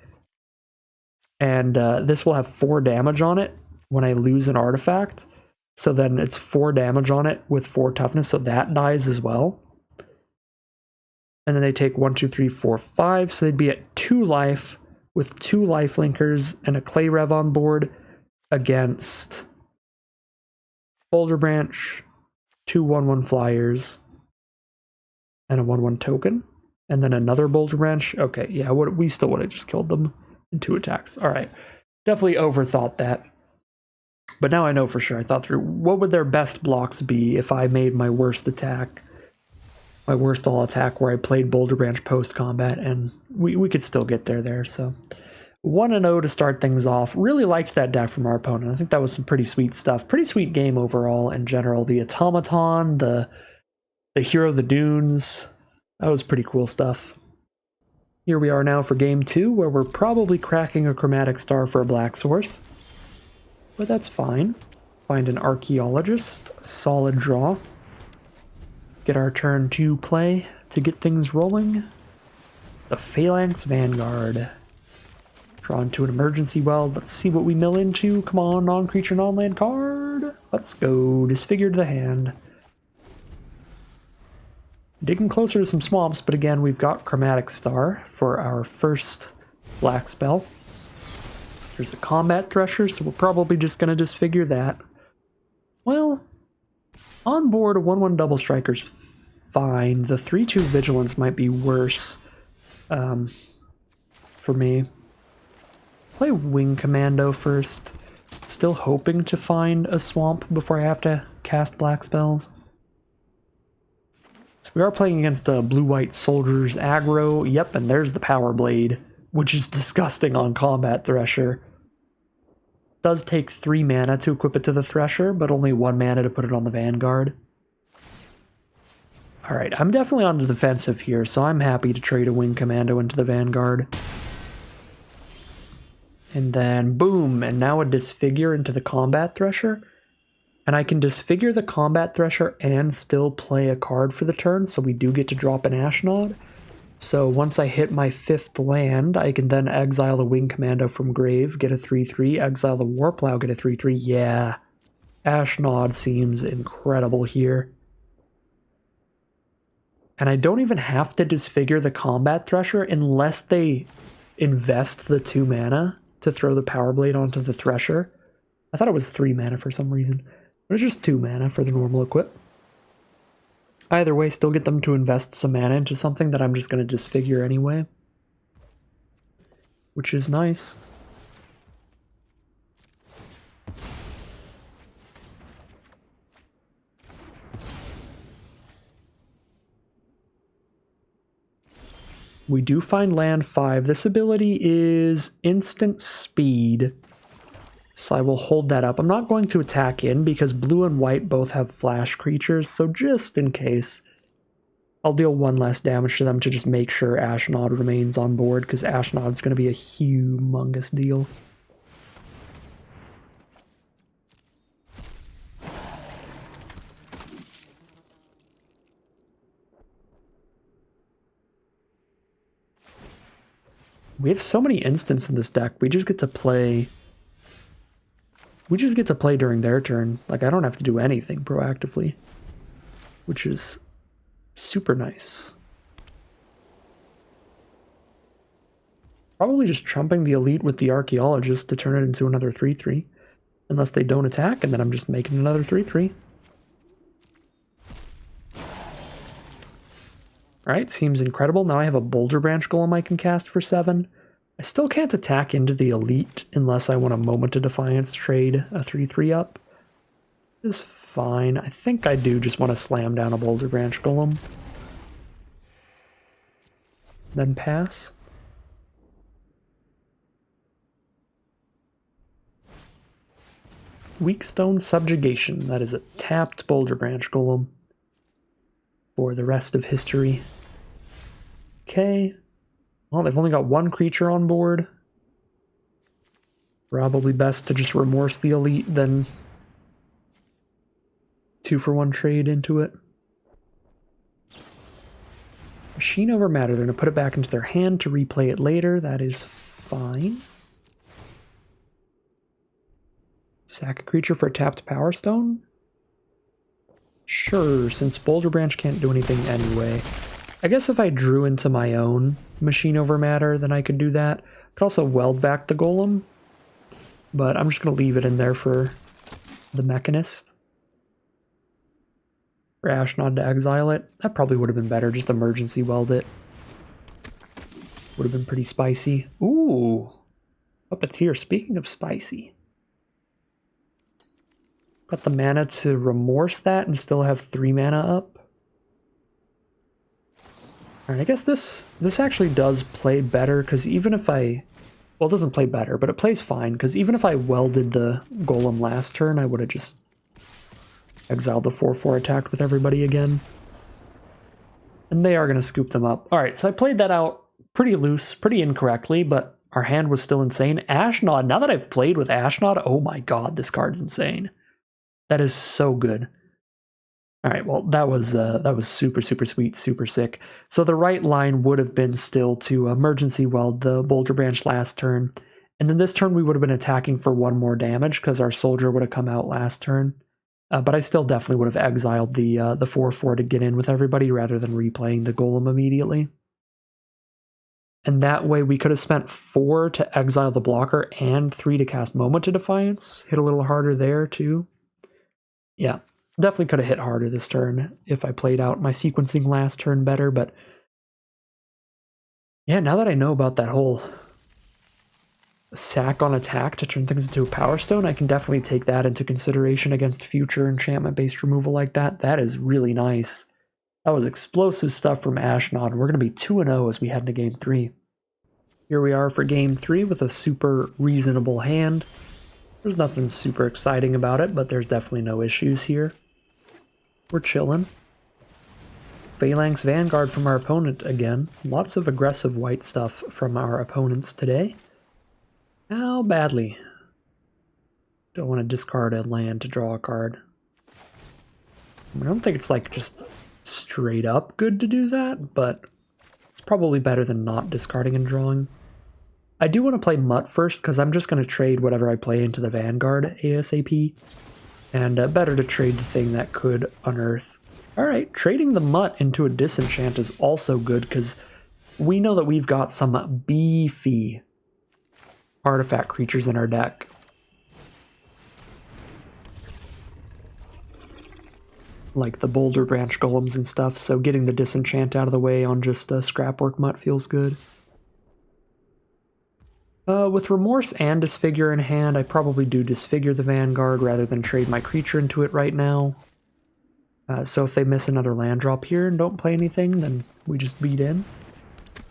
and this will have 4 damage on it when I lose an artifact. So then it's 4 damage on it with 4 toughness, so that dies as well. And then they take 1, 2, 3, 4, 5, so they'd be at 2 life with 2 life linkers and a clay rev on board against Boulder Branch, 2 1/1 flyers, and a 1/1 token. And then another Boulder Branch. Okay, yeah, we still would have just killed them in 2 attacks. All right, definitely overthought that. But now I know for sure. I thought through what would their best blocks be if I made my worst attack, my worst all attack where I played Boulder Branch post combat, and we could still get there. So 1-0 to start things off. Really liked that deck from our opponent. I think that was some pretty sweet stuff. Pretty sweet game overall in general. The Automaton, the Hero of the Dunes, that was pretty cool stuff. Here we are now for game 2, where we're probably cracking a Chromatic Star for a black source. But that's fine. Find an Archaeologist. Solid draw. Get our turn to play to get things rolling. The Phalanx Vanguard. Draw into an Emergency Weld. Let's see what we mill into. Come on, non-creature, non-land card. Let's go. Disfigured the hand. Digging closer to some swamps, but again, we've got Chromatic Star for our first black spell. There's a Combat Thresher, so we're probably just going to disfigure that. Well, on board, a 1/1 double striker's fine. The 3/2 Vigilance might be worse for me. Play Wing Commando first. Still hoping to find a swamp before I have to cast black spells. So we are playing against a blue-white soldiers aggro. Yep, and there's the Power Blade, which is disgusting on Combat Thresher. Does take 3 mana to equip it to the Thresher, but only 1 mana to put it on the Vanguard. Alright, I'm definitely on the defensive here, so I'm happy to trade a Wing Commando into the Vanguard. And then, boom, and now a Disfigure into the Combat Thresher. And I can Disfigure the Combat Thresher and still play a card for the turn, so we do get to drop an Ashnod. So once I hit my 5th land, I can then exile the Wing Commando from grave, get a 3/3, exile the Warplow, get a 3/3. Yeah, Ashnod seems incredible here. And I don't even have to Disfigure the Combat Thresher unless they invest the 2 mana to throw the Power Blade onto the Thresher. I thought it was 3 mana for some reason, but it's just 2 mana for the normal equip. Either way, still get them to invest some mana into something that I'm just going to disfigure anyway, which is nice. We do find land 5. This ability is instant speed, so I will hold that up. I'm not going to attack in because blue and white both have flash creatures, so just in case, I'll deal 1 less damage to them to just make sure Ashnod remains on board, because Ashnod's going to be a humongous deal. We have so many instants in this deck, we just get to play during their turn. Like, I don't have to do anything proactively, which is super nice. Probably just trumping the Elite with the Archaeologist to turn it into another 3/3. Unless they don't attack, and then I'm just making another 3/3. Alright, seems incredible. Now I have a Boulder Branch Golem I can cast for 7. I still can't attack into the Elite unless I want a Moment of Defiance trade a 3/3 up. It's fine. I think I do just want to slam down a Boulder Branch Golem. Then pass. Weakstone Subjugation. That is a tapped Boulder Branch Golem for the rest of history. Okay. Well, they've only got 1 creature on board. Probably best to just Remorse the Elite than 2-for-1 trade into it. Machine over Matter. They're going to put it back into their hand to replay it later. That is fine. Sack a creature for a tapped Powerstone? Sure, since Boulder Branch can't do anything anyway. I guess if I drew into my own Machine Over Matter, then I could do that. I could also weld back the Golem, but I'm just going to leave it in there for the Mechanist. For Ashnod to exile it. That probably would have been better, just emergency weld it. Would have been pretty spicy. Ooh, Puppeteer, speaking of spicy. Got the mana to remorse that and still have 3 mana up. Alright, I guess this actually does play better, because even if I... Well, it doesn't play better, but it plays fine, because even if I welded the Golem last turn, I would have just exiled the 4/4, attacked with everybody again. And they are going to scoop them up. Alright, so I played that out pretty loose, pretty incorrectly, but our hand was still insane. Ashnod, now that I've played with Ashnod, oh my god, this card's insane. That is so good. Alright, well, that was super, super sweet, super sick. So the right line would have been still to emergency weld the Boulder Branch last turn, and then this turn we would have been attacking for 1 more damage, because our soldier would have come out last turn. But I still definitely would have exiled the 4/4 to get in with everybody, rather than replaying the Golem immediately. And that way we could have spent 4 to exile the blocker and 3 to cast Moment of Defiance. Hit a little harder there, too. Yeah, definitely could have hit harder this turn if I played out my sequencing last turn better, but... Yeah, now that I know about that whole sack on attack to turn things into a Power Stone, I can definitely take that into consideration against future enchantment-based removal like that. That is really nice. That was explosive stuff from Ashnod. We're going to be 2-0 as we head into Game 3. Here we are for Game 3 with a super reasonable hand. There's nothing super exciting about it, but there's definitely no issues here. We're chilling. Phalanx Vanguard from our opponent again. Lots of aggressive white stuff from our opponents today. How badly? Don't want to discard a land to draw a card. I don't think it's like just straight up good to do that, but it's probably better than not discarding and drawing. I do want to play Mutt first, because I'm just going to trade whatever I play into the Vanguard ASAP. And better to trade the thing that could unearth. Alright, trading the Mutt into a Disenchant is also good, because we know that we've got some beefy artifact creatures in our deck. Like the Boulder Branch Golems and stuff, so getting the Disenchant out of the way on just a Scrapwork Mutt feels good. With Remorse and Disfigure in hand, I probably do Disfigure the Vanguard rather than trade my creature into it right now. So if they miss another land drop here and don't play anything, then we just beat in.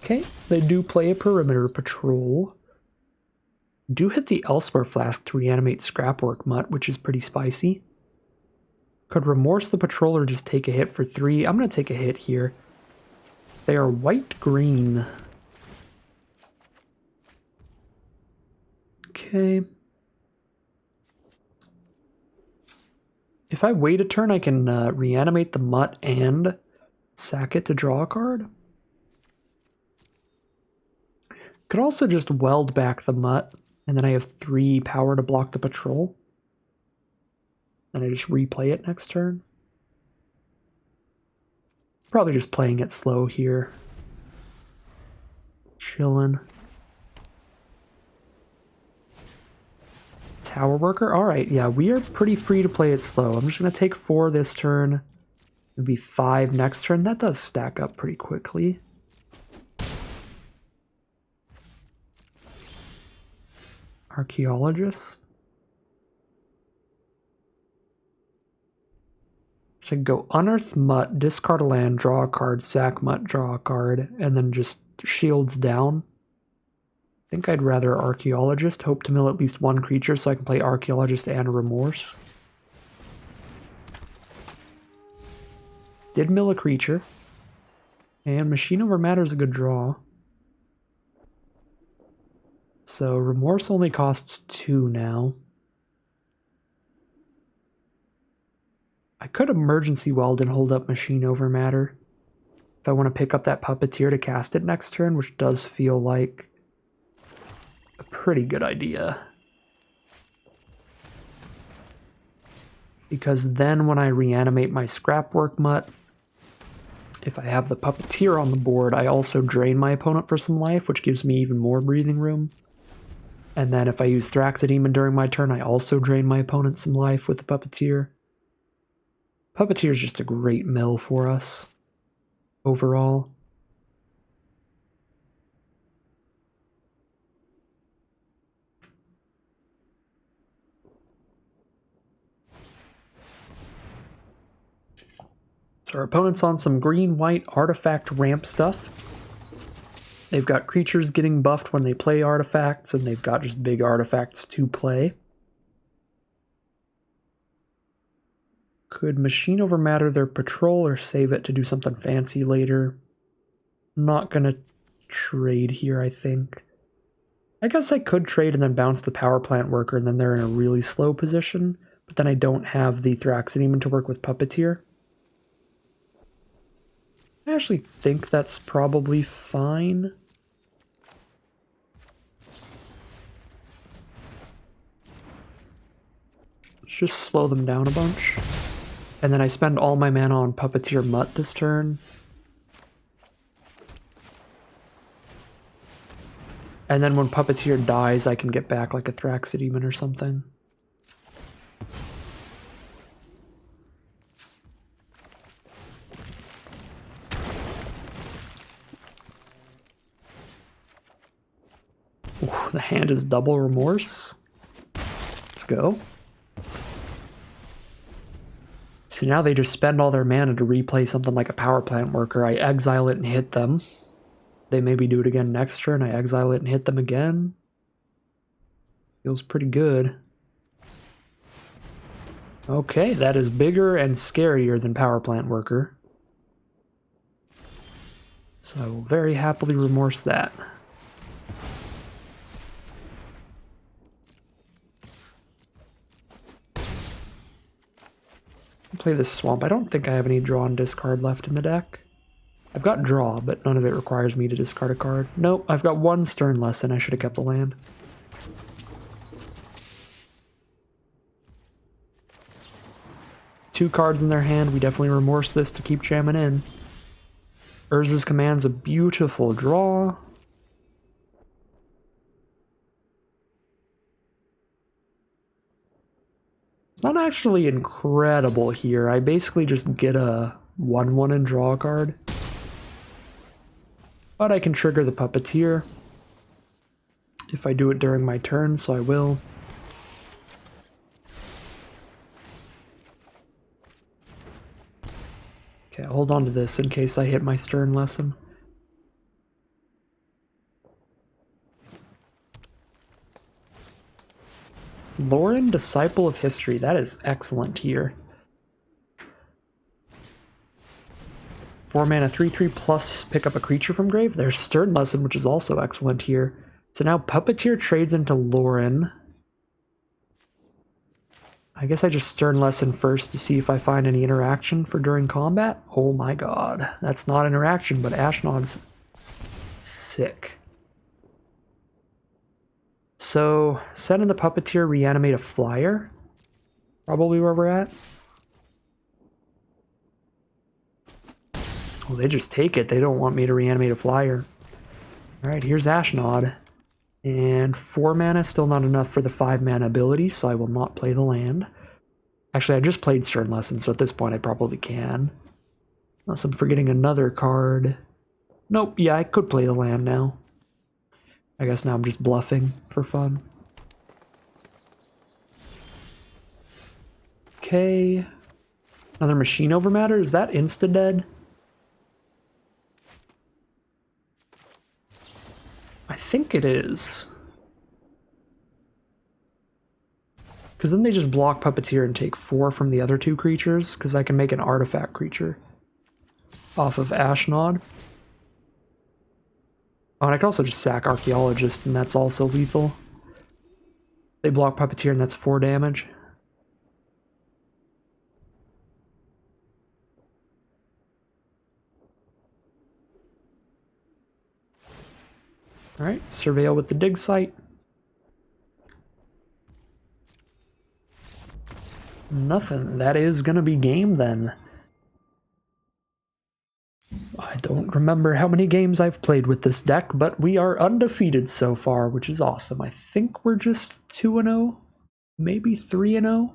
Okay, they do play a Perimeter Patrol. Do hit the Elsewhere Flask to reanimate Scrapwork Mutt, which is pretty spicy. Could Remorse the Patrol or just take a hit for 3? I'm going to take a hit here. They are white-green. Okay. If I wait a turn, I can reanimate the Mutt and sack it to draw a card. Could also just weld back the Mutt, and then I have 3 power to block the Patrol. And I just replay it next turn. Probably just playing it slow here. Chillin'. Tower Worker? Alright, yeah, we are pretty free to play it slow. I'm just going to take 4 this turn. It'll be 5 next turn. That does stack up pretty quickly. Archaeologist. Should go Unearth Mutt, discard a land, draw a card, sack Mutt, draw a card, and then just shields down. I think I'd rather Archaeologist, hope to mill at least 1 creature so I can play Archaeologist and Remorse. Did mill a creature. And Machine Over Matter is a good draw. So Remorse only costs 2 now. I could Emergency Weld and hold up Machine Over Matter if I want to pick up that Puppeteer to cast it next turn, which does feel like a pretty good idea. because then when I reanimate my scrapwork mutt, if I have the puppeteer on the board, I also drain my opponent for some life, which gives me even more breathing room. And then if I use Thraxodemon during my turn, I also drain my opponent some life with the puppeteer. Puppeteer is just a great mill for us overall. So our opponent's on some green-white artifact ramp stuff. They've got creatures getting buffed when they play artifacts, and they've got just big artifacts to play. Could Machine Over Matter their patrol or save it to do something fancy later? I'm not gonna trade here, I think. I guess I could trade and then bounce the power plant worker, and then they're in a really slow position, but then I don't have the Thraxodemon to work with Puppeteer. I actually think that's probably fine. Let's just slow them down a bunch. And then I spend all my mana on Puppeteer Mutt this turn. And then when Puppeteer dies, I can get back like a Thraxodemon or something. Ooh, the hand is double remorse. Let's go. So now they just spend all their mana to replay something like a power plant worker. I exile it and hit them. They maybe do it again next turn. I exile it and hit them again. Feels pretty good. Okay, that is bigger and scarier than power plant worker. So I will very happily remorse that. Play this swamp. I don't think I have any draw and discard left in the deck. I've got draw, but none of it requires me to discard a card. Nope, I've got one Stern Lesson. I should have kept the land. Two cards in their hand. We definitely remorse this to keep jamming in. Urza's Command's a beautiful draw. It's not actually incredible here. I basically just get a 1/1 and draw a card. But I can trigger the Puppeteer if I do it during my turn, so I will. Okay, I'll hold on to this in case I hit my Stern Lesson. Lauren, Disciple of History. That is excellent here. 4 mana, 3/3 plus pick up a creature from grave. There's Stern Lesson, which is also excellent here. So now Puppeteer trades into Lauren. I guess I just Stern Lesson first to see if I find any interaction for during combat. Oh my god. That's not interaction, but Ashnod's sick. So, send in the Puppeteer, reanimate a flyer. Probably where we're at. Oh, they just take it. They don't want me to reanimate a flyer. Alright, here's Ashnod. And 4 mana, still not enough for the 5 mana ability, so I will not play the land. Actually, I just played Stern Lesson, so at this point I probably can. Unless I'm forgetting another card. Nope, yeah, I could play the land now. I guess now I'm just bluffing for fun. Okay. Another Machine Over Matter? Is that insta-dead? I think it is. Because then they just block Puppeteer and take 4 from the other 2 creatures, because I can make an artifact creature off of Ashnod. Oh, and I can also just sack Archaeologist, and that's also lethal. They block Puppeteer, and that's 4 damage. Alright, Surveil with the dig site. Nothing. That is gonna be game then. I don't remember how many games I've played with this deck, but we are undefeated so far, which is awesome. I think we're just 2-0, maybe 3-0.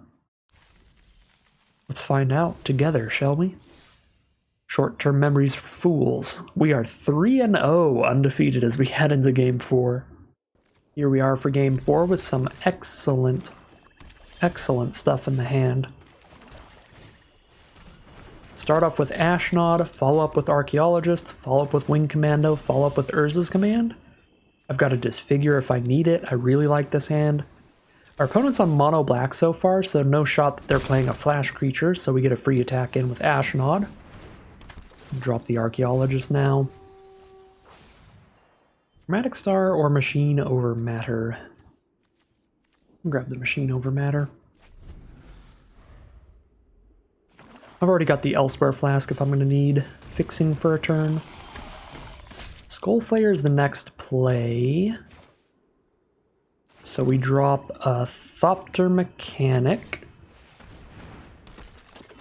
Let's find out together, shall we? Short-term memories for fools. We are 3-0 undefeated as we head into game 4. Here we are for game 4 with some excellent stuff in the hand. Start off with Ashnod, follow up with Archaeologist, follow up with Wing Commando, follow up with Urza's Command. I've got a Disfigure if I need it. I really like this hand. Our opponent's on mono black so far, so no shot that they're playing a flash creature, so we get a free attack in with Ashnod. Drop the Archaeologist now. Chromatic Star or Machine over Matter? Grab the Machine over Matter. I've already got the Elsewhere Flask if I'm going to need fixing for a turn. Skullflayer is the next play. So we drop a Thopter Mechanic.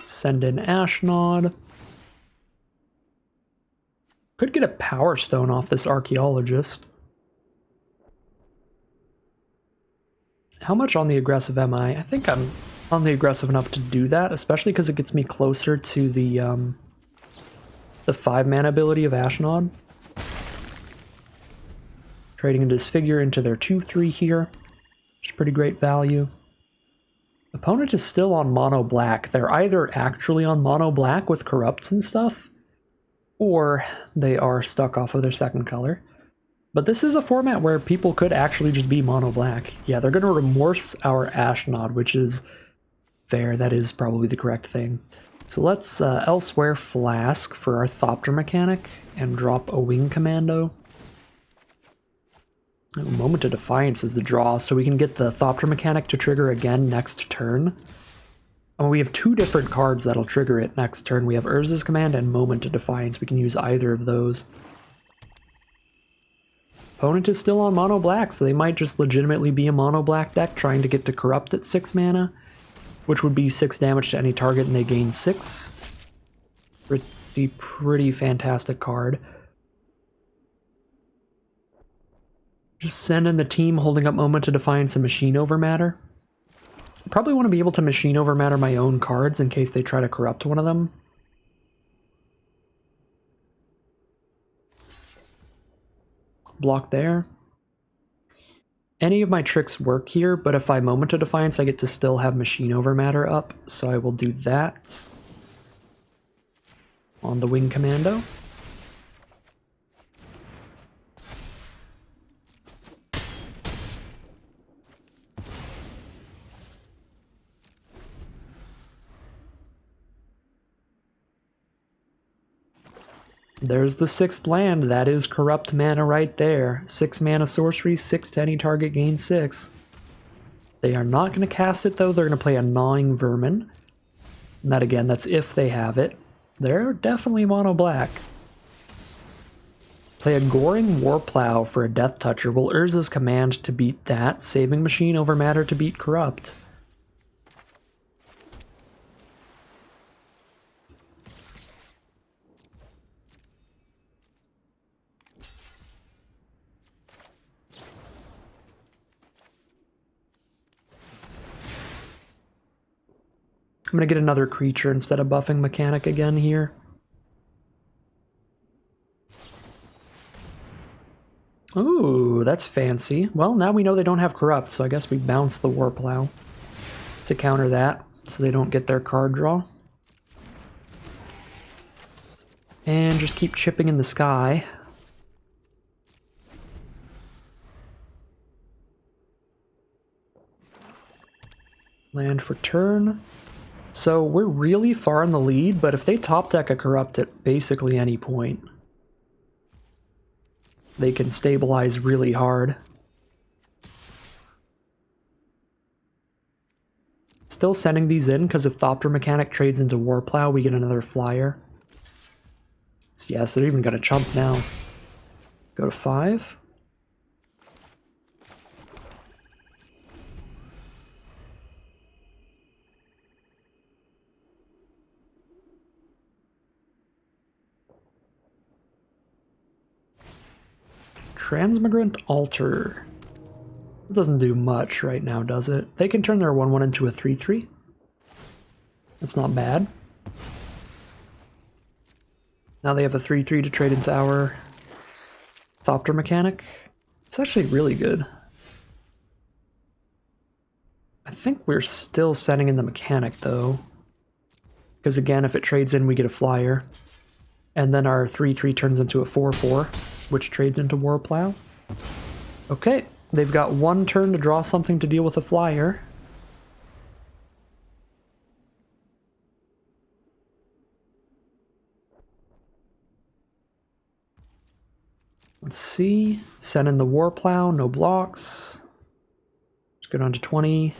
Send in Ashnod. Could get a Powerstone off this Archaeologist. How much on the aggressive am I? I think I'm on the aggressive enough to do that, especially because it gets me closer to the 5-mana ability of Ashnod. Trading a Disfigure into their 2/3 here, which is pretty great value. Opponent is still on mono black. They're either actually on mono black with corrupts and stuff, or they are stuck off of their second color. But this is a format where people could actually just be mono black. Yeah, they're going to remorse our Ashnod, which is fair. That is probably the correct thing. So let's Elsewhere Flask for our Thopter Mechanic and drop a Wing Commando. Moment of Defiance is the draw, so we can get the Thopter Mechanic to trigger again next turn. And we have 2 different cards that'll trigger it next turn. We have Urza's Command and Moment of Defiance. We can use either of those. Opponent is still on mono black, so they might just legitimately be a mono black deck trying to get to Corrupt at 6 mana, which would be 6 damage to any target and they gain 6. Pretty fantastic card. Just send in the team holding up Moment of Defiance and Machine Over Matter. I probably want to be able to Machine Over Matter my own cards in case they try to corrupt one of them. Block there. Any of my tricks work here, but if I Moment of Defiance, I get to still have Machine Over Matter up, so I will do that on the Wing Commando. There's the 6th land. That is Corrupt mana right there. 6 mana sorcery, 6 to any target, gain 6. They are not going to cast it though. They're going to play a Gnawing Vermin. And that again, that's if they have it. They're definitely mono black. Play a Goring Warplow for a Death Toucher. Will Urza's Command to beat that, saving Machine Over Matter to beat Corrupt. I'm going to get another creature instead of buffing Mechanic again here. Ooh, that's fancy. Well, now we know they don't have Corrupt, so I guess we bounce the Warplow to counter that, so they don't get their card draw. And just keep chipping in the sky. Land for turn. So we're really far in the lead, but if they top deck a Corrupt at basically any point, they can stabilize really hard. Still sending these in, because if Thopter Mechanic trades into Warplow, we get another flyer. So yes, they're even going to chump now. Go to 5. Transmigrant Altar. It doesn't do much right now, does it? They can turn their 1/1 into a 3/3. That's not bad. Now they have a 3/3 to trade into our Thopter mechanic. It's actually really good. I think we're still sending in the mechanic though. Because again, if it trades in, we get a flyer. And then our 3/3 turns into a 4/4, which trades into Warplow. Okay, they've got one turn to draw something to deal with a flyer. Let's see. Send in the Warplow, no blocks. Let's go down to 20.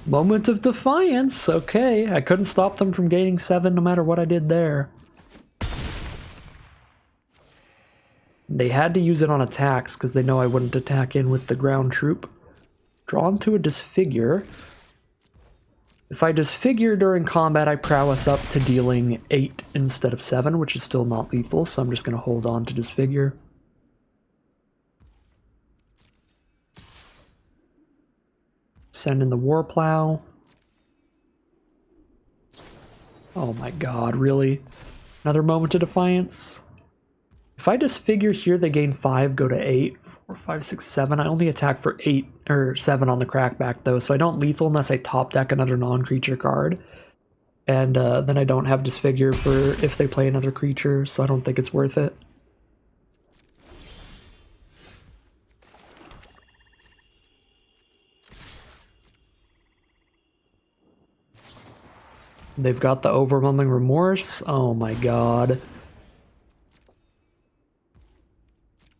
Moment of Defiance. Okay, I couldn't stop them from gaining 7 no matter what I did there. They had to use it on attacks because they know I wouldn't attack in with the ground troop. Drawn to a Disfigure. If I Disfigure during combat, I prowess up to dealing 8 instead of 7, which is still not lethal, so I'm just going to hold on to Disfigure. Send in the Warplow. Oh my god, really? Another Moment of Defiance? If I Disfigure here, they gain 5, go to 8. 4, 5, 6, 7. I only attack for 8 or 7 on the crackback though, so I don't lethal unless I top deck another non-creature card. And then I don't have Disfigure for if they play another creature, so I don't think it's worth it. They've got the Overwhelming Remorse. Oh my god.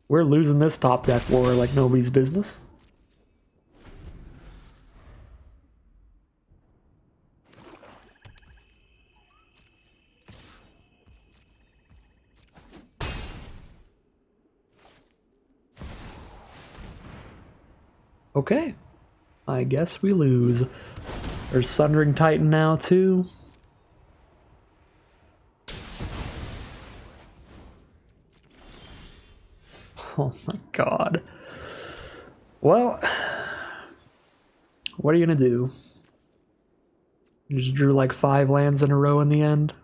We're losing this top deck war like nobody's business. Okay. I guess we lose. There's Sundering Titan now too. Oh my god. Well, what are you gonna do? You just drew like 5 lands in a row in the end?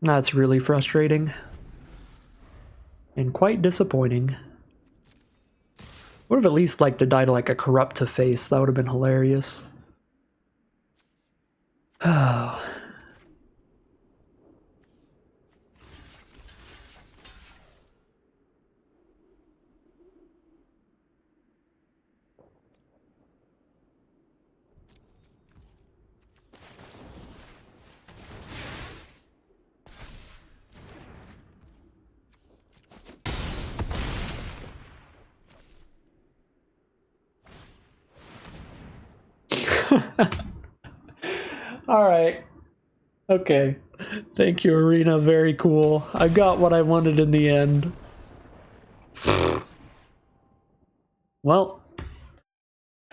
That's really frustrating. And quite disappointing. Would have at least liked to die to like a Corrupt to face. That would have been hilarious. Oh. Alright. Okay. Thank you, Arena. Very cool. I got what I wanted in the end. Well,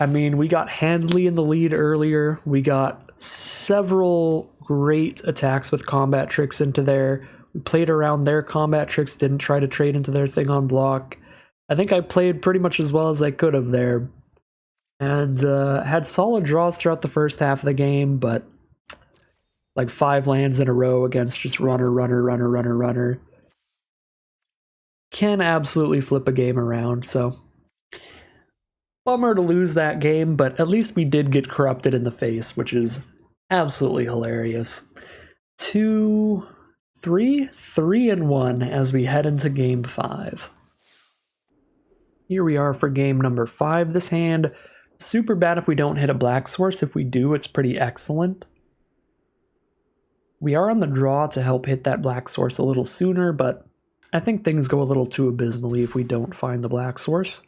I mean, we got handily in the lead earlier. We got several great attacks with combat tricks into there. We played around their combat tricks, didn't try to trade into their thing on block. I think I played pretty much as well as I could have there. And had solid draws throughout the first half of the game, but like 5 lands in a row against just runner. Can absolutely flip a game around, so bummer to lose that game, but at least we did get corrupted in the face, which is absolutely hilarious. 2, 3, 3-1 as we head into game 5. Here we are for game number 5. This hand, super bad if we don't hit a black source. If we do, it's pretty excellent. We are on the draw to help hit that black source a little sooner, but I think things go a little too abysmally if we don't find the black source.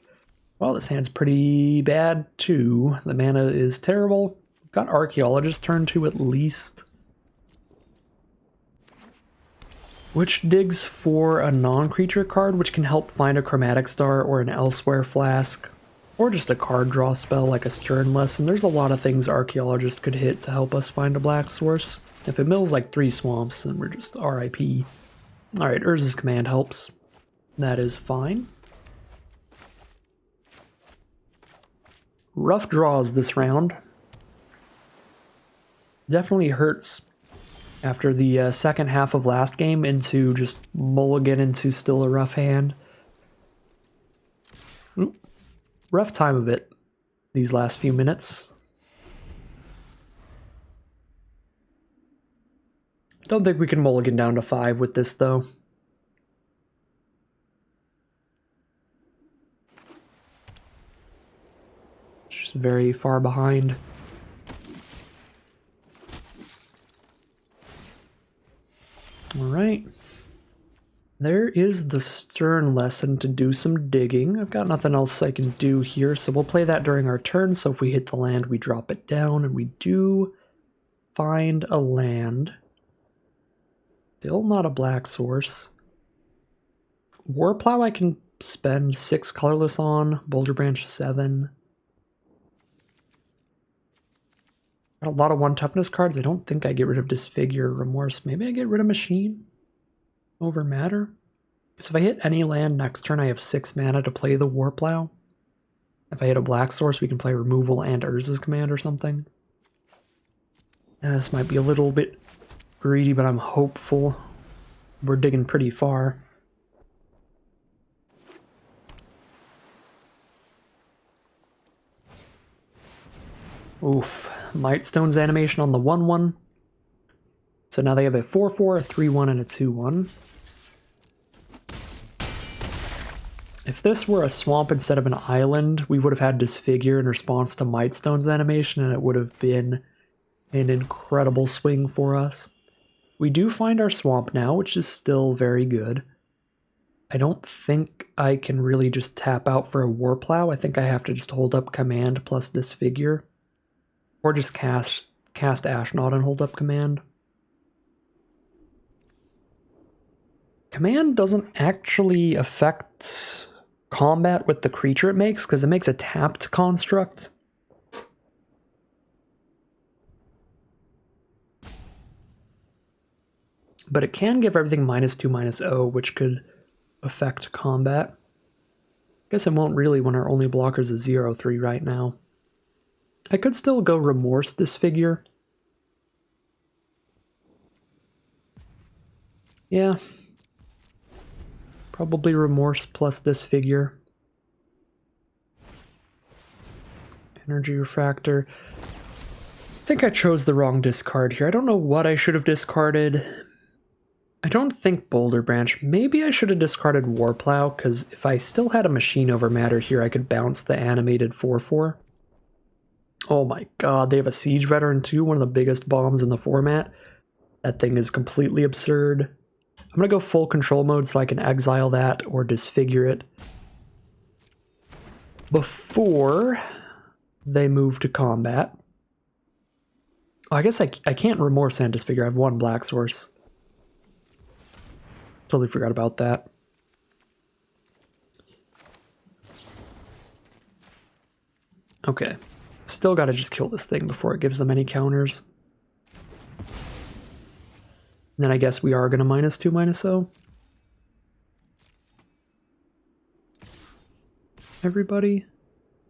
Well, this hand's pretty bad too. The mana is terrible. Got Archaeologist turn 2 at least. Which digs for a non-creature card, which can help find a Chromatic Star or an Elsewhere Flask, or just a card draw spell like a Stern Lesson. There's a lot of things Archaeologist could hit to help us find a black source. If it mills like 3 swamps, then we're just RIP. Alright, Urza's command helps. That is fine. Rough draws this round. Definitely hurts after the second half of last game into just mulligan into still a rough hand. Oop. Rough time of it these last few minutes. Don't think we can mulligan down to 5 with this though. Just very far behind. Alright. There is the stern lesson to do some digging. I've got nothing else I can do here, so we'll play that during our turn. So if we hit the land, we drop it down, and we do find a land. Still not a black source. Warplow I can spend 6 colorless on. Boulder Branch 7. Got a lot of 1 toughness cards. I don't think I get rid of Disfigure or Remorse. Maybe I get rid of Machine over Matter. So if I hit any land next turn, I have 6 mana to play the Warplow. If I hit a black source, we can play Removal and Urza's Command or something. This might be a little bit greedy, but I'm hopeful. We're digging pretty far. Oof. Mightstone's animation on the 1/1. So now they have a 4/4, a 3/1, and a 2/1. If this were a swamp instead of an island, we would have had Disfigure in response to Mightstone's animation, and it would have been an incredible swing for us. We do find our swamp now, which is still very good. I don't think I can really just tap out for a Warplow. I think I have to just hold up Command plus Disfigure. Or just cast Ashnod and hold up Command. Command doesn't actually affect combat with the creature it makes, because it makes a tapped construct. But it can give everything -2/-0, which could affect combat. Guess it won't really when our only blocker's a 0/3 right now. I could still go Remorse Disfigure. Yeah. Probably Remorse plus Disfigure. Energy Refractor. I think I chose the wrong discard here. I don't know what I should have discarded. I don't think Boulder Branch. Maybe I should have discarded Warplow, because if I still had a Machine over Matter here, I could bounce the animated 4/4. Oh my god, they have a Siege Veteran too, one of the biggest bombs in the format. That thing is completely absurd. I'm going to go full control mode so I can exile that or disfigure it before they move to combat. Oh, I guess I can't Remorse and disfigure. I have 1 black source. Totally forgot about that. Okay. Still gotta just kill this thing before it gives them any counters. And then I guess we are gonna -2/-0. Everybody?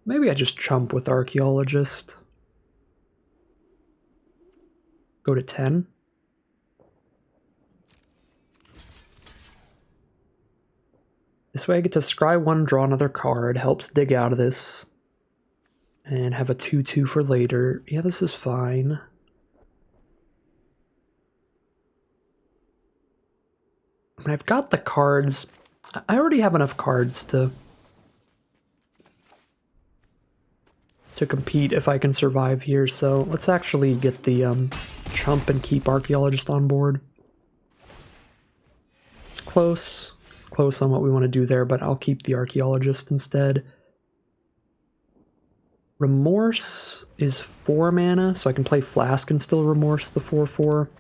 Maybe I just chump with Archaeologist. Go to 10. This way I get to scry 1, draw another card, helps dig out of this. And have a 2/2 for later. Yeah, this is fine. I mean, I've got the cards. I already have enough cards to compete if I can survive here, so let's actually get the chump and keep Archaeologist on board. It's close on what we want to do there, but I'll keep the Archaeologist instead. Remorse is 4 mana, so I can play Flask and still Remorse the 4/4.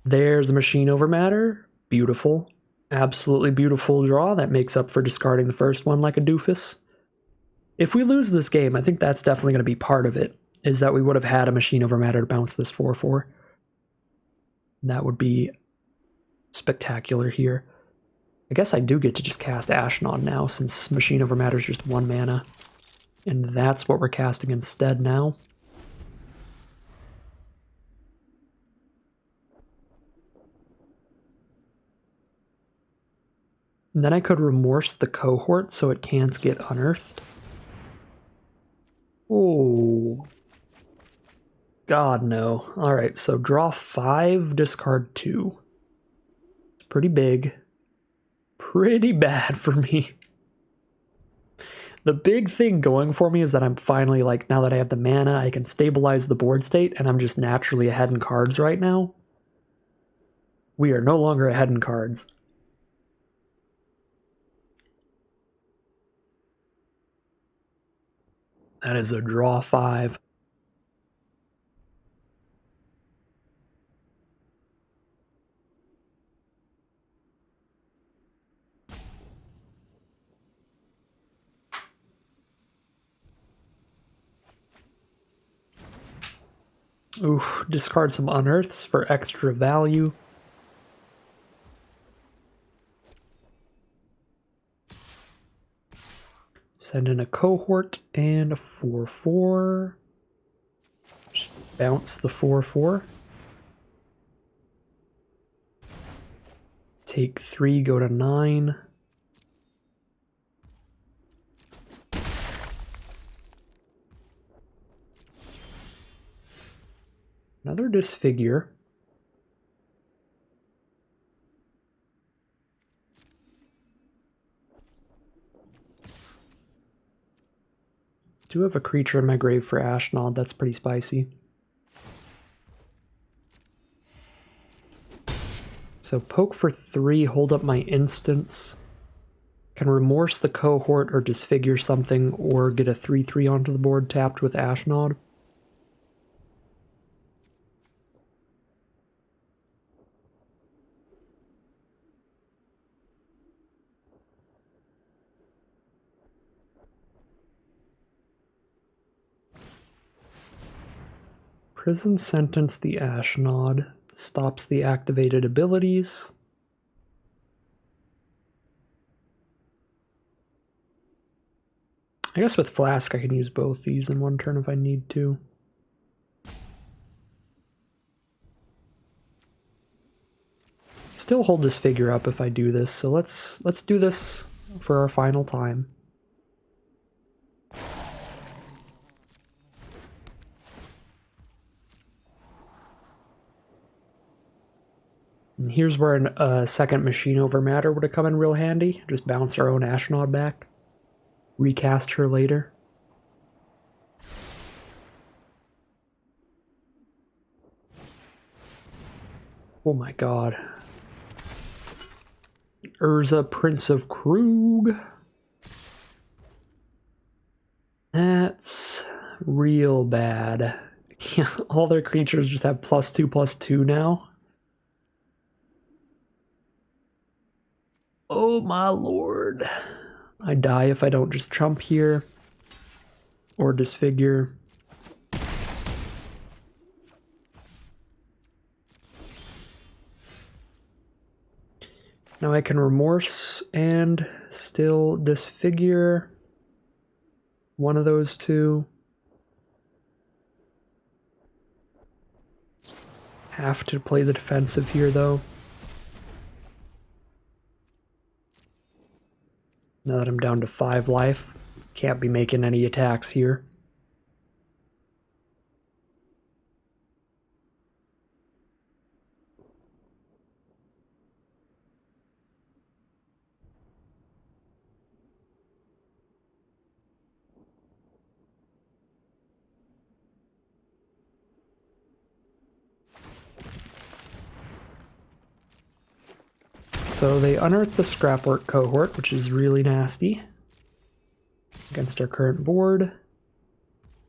There's a Machine over Matter. Beautiful. Absolutely beautiful draw. That makes up for discarding the first one like a doofus. If we lose this game, I think that's definitely going to be part of it. is that we would have had a Machine Over Matter to bounce this 4/4. That would be spectacular here. I guess I do get to just cast Ashnod now, since Machine Over Matter is just 1 mana. And that's what we're casting instead now. And then I could Remorse the Cohort so it can't get unearthed. Oh. God, no. Alright, so draw 5, discard 2. It's pretty big. Pretty bad for me. The big thing going for me is that I'm finally, like, now that I have the mana, I can stabilize the board state, and I'm just naturally ahead in cards right now. We are no longer ahead in cards. That is a draw 5. Oof, discard some Unearths for extra value. Send in a Cohort and a 4/4. Just bounce the 4/4. Take 3, go to 9. Another Disfigure. Do have a creature in my grave for Ashnod, that's pretty spicy. So poke for 3, hold up my instants. Can Remorse the Cohort or Disfigure something, or get a 3/3 onto the board tapped with Ashnod. Prison Sentence the Ashnod. Stops the activated abilities. I guess with Flask I can use both these in one turn if I need to. Still hold this figure up if I do this, so let's do this for our final time. And here's where a second Machine Over Matter would have come in real handy. Just bounce our own Ashnod back. Recast her later. Oh my god. Urza, Prince of Krug. That's real bad. Yeah, all their creatures just have +2/+2 now. Oh my lord. I die if I don't just trump here. Or Disfigure. Now I can Remorse and still Disfigure. One of those two. Have to play the defensive here though. Now that I'm down to 5 life, can't be making any attacks here. So they unearth the Scrapwork Cohort, which is really nasty against our current board.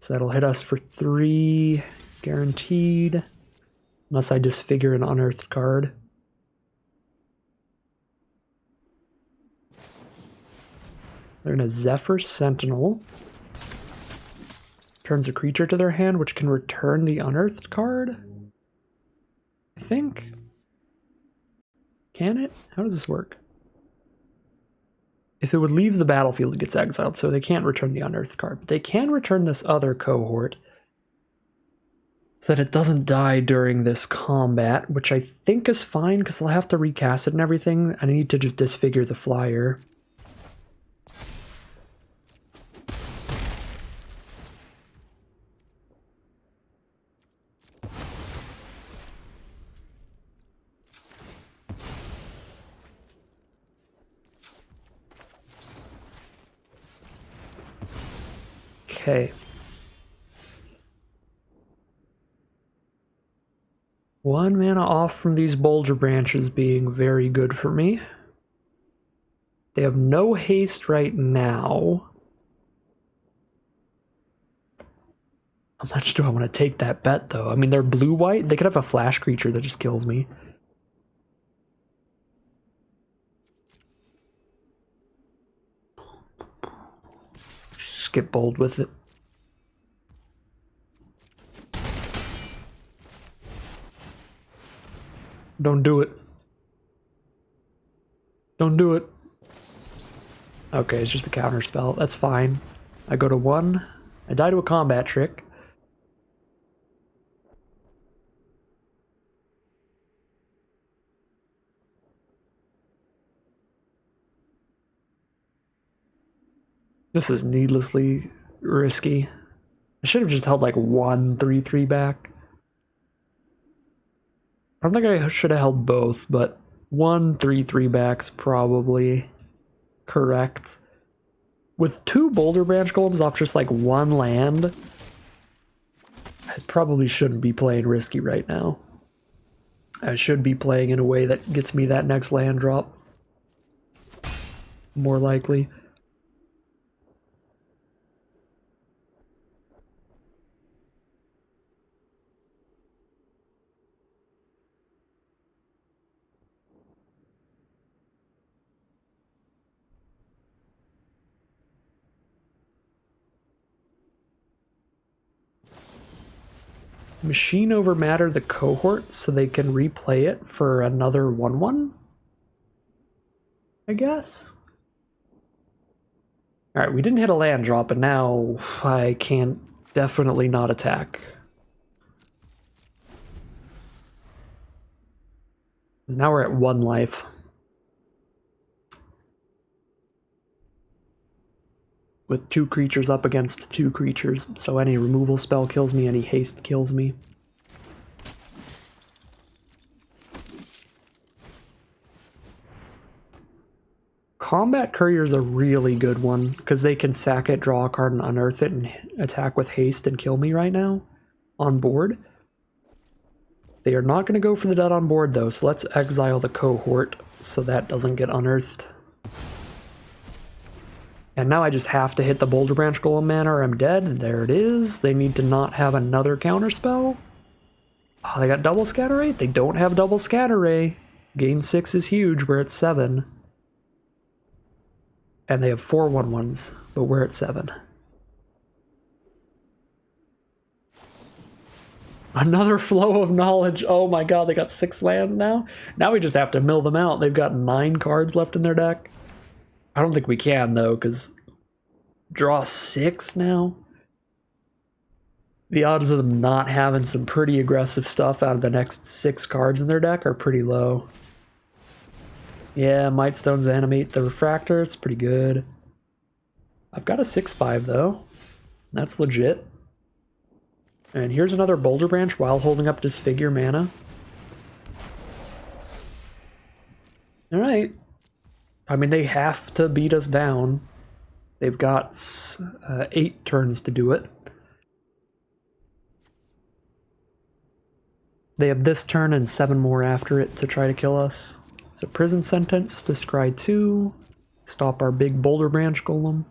So that'll hit us for 3 guaranteed, unless I disfigure an unearthed card. They're in a Zephyr Sentinel. turns a creature to their hand, which can return the Unearthed card. I think. Can it? How does this work? If it would leave the battlefield, it gets exiled, so they can't return the Unearthed card. But they can return this other cohort so that it doesn't die during this combat, which I think is fine because they'll have to recast it and everything. I need to just disfigure the flyer. Okay. 1 mana off from these Boulder Branches being very good for me. They have no haste right now. How much do I want to take that bet, though? I mean, they're blue-white. They could have a flash creature that just kills me. Skip bold with it. Don't do it. Don't do it. Okay, it's just a counter spell. That's fine. I go to 1. I die to a combat trick. This is needlessly risky. I should have just held like 1 3/3 back. I don't think I should have held both, but 1 3/3 back's probably correct. With 2 Boulder Branch Golems off just like 1 land, I probably shouldn't be playing risky right now. I should be playing in a way that gets me that next land drop. More likely. Machine over matter the cohort so they can replay it for another 1/1? I guess? Alright, we didn't hit a land drop, and now I can't definitely not attack. Now we're at 1 life. With 2 creatures up against 2 creatures, so any removal spell kills me, any haste kills me. Combat Courier's a really good one, because they can sack it, draw a card, and unearth it, and attack with haste and kill me right now on board. They are not going to go for the dead on board, though, so let's exile the cohort so that doesn't get unearthed. And now I just have to hit the Boulder Branch Golem mana or I'm dead. There it is. They need to not have another counterspell. Oh, they got double Scatter Ray? They don't have double Scatter Ray. Gain 6 is huge. We're at 7. And they have 4 1/1s, but we're at 7. Another flow of knowledge. Oh my god, they got 6 lands now? Now we just have to mill them out. They've got 9 cards left in their deck. I don't think we can, though, because draw 6 now? The odds of them not having some pretty aggressive stuff out of the next 6 cards in their deck are pretty low. Yeah, Mightstones animate the Refractor. It's pretty good. I've got a 6/5, though. That's legit. And here's another Boulder Branch while holding up Disfigure mana. Alright. I mean, they have to beat us down. They've got 8 turns to do it. They have this turn and 7 more after it to try to kill us. So Prison Sentence to scry 2. Stop our big Boulder Branch Golem.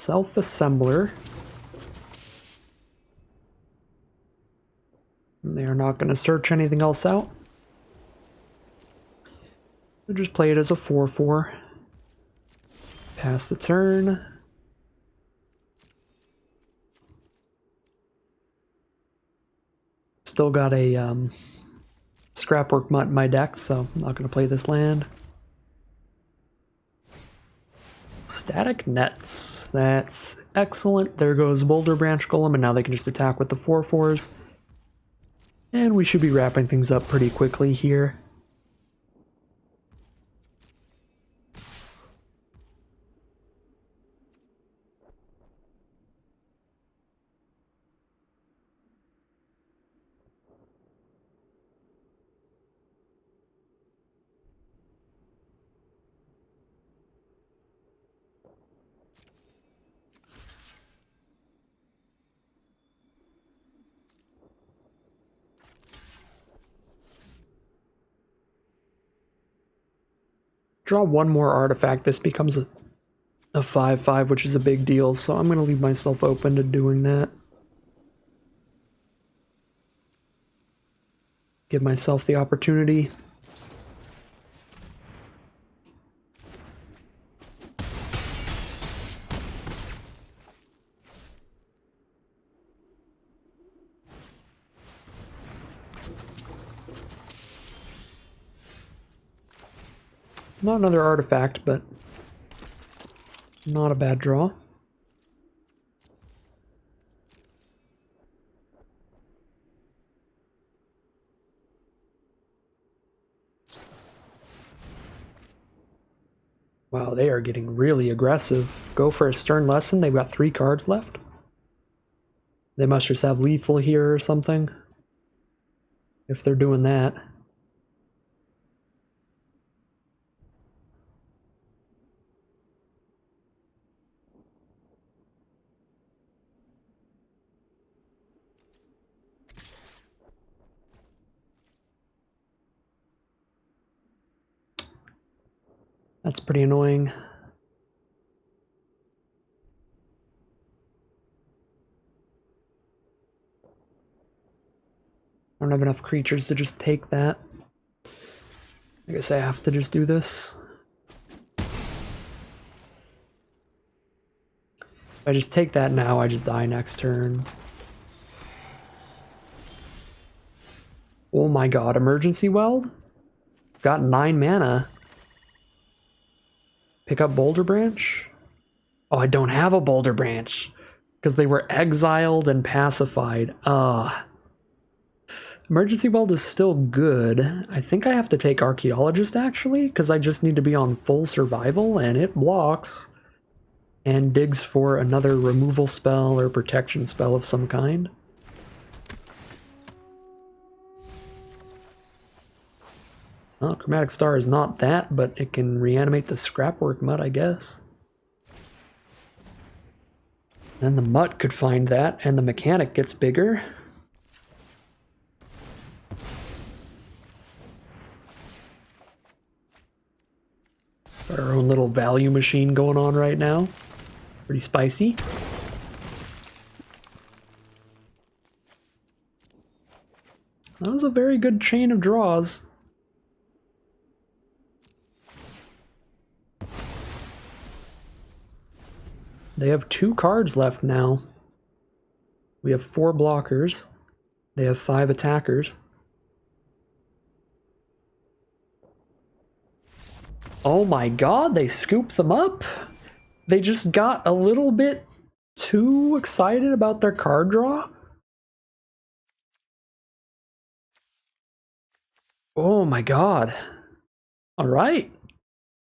self-assembler. And they are not going to search anything else out. They'll just play it as a 4/4. Pass the turn. Still got a scrapwork mutt in my deck, so I'm not going to play this land. Static nets. That's excellent. There goes Boulder Branch Golem, and now they can just attack with the 4/4s. And we should be wrapping things up pretty quickly here. Draw one more artifact, this becomes a 5/5, which is a big deal, so I'm going to leave myself open to doing that. Give myself the opportunity. Not another artifact, but not a bad draw. Wow, they are getting really aggressive. Go for a Stern Lesson. They've got 3 cards left. They must just have lethal here or something, if they're doing that. That's pretty annoying. I don't have enough creatures to just take that. I guess I have to just do this. If I just take that now, I just die next turn. Oh my god, Emergency Weld? Got 9 mana. Pick up Boulder Branch? Oh, I don't have a Boulder Branch because they were exiled and pacified. Emergency Weld is still good. I think I have to take Archaeologist actually because I just need to be on full survival and it blocks and digs for another removal spell or protection spell of some kind. Well, Chromatic Star is not that, but it can reanimate the Scrapwork Mutt, I guess. Then the Mutt could find that, and the mechanic gets bigger. Got our own little value machine going on right now. Pretty spicy. That was a very good chain of draws. They have 2 cards left now. We have 4 blockers. They have 5 attackers. Oh my god, they scooped them up! They just got a little bit too excited about their card draw. Oh my god. Alright.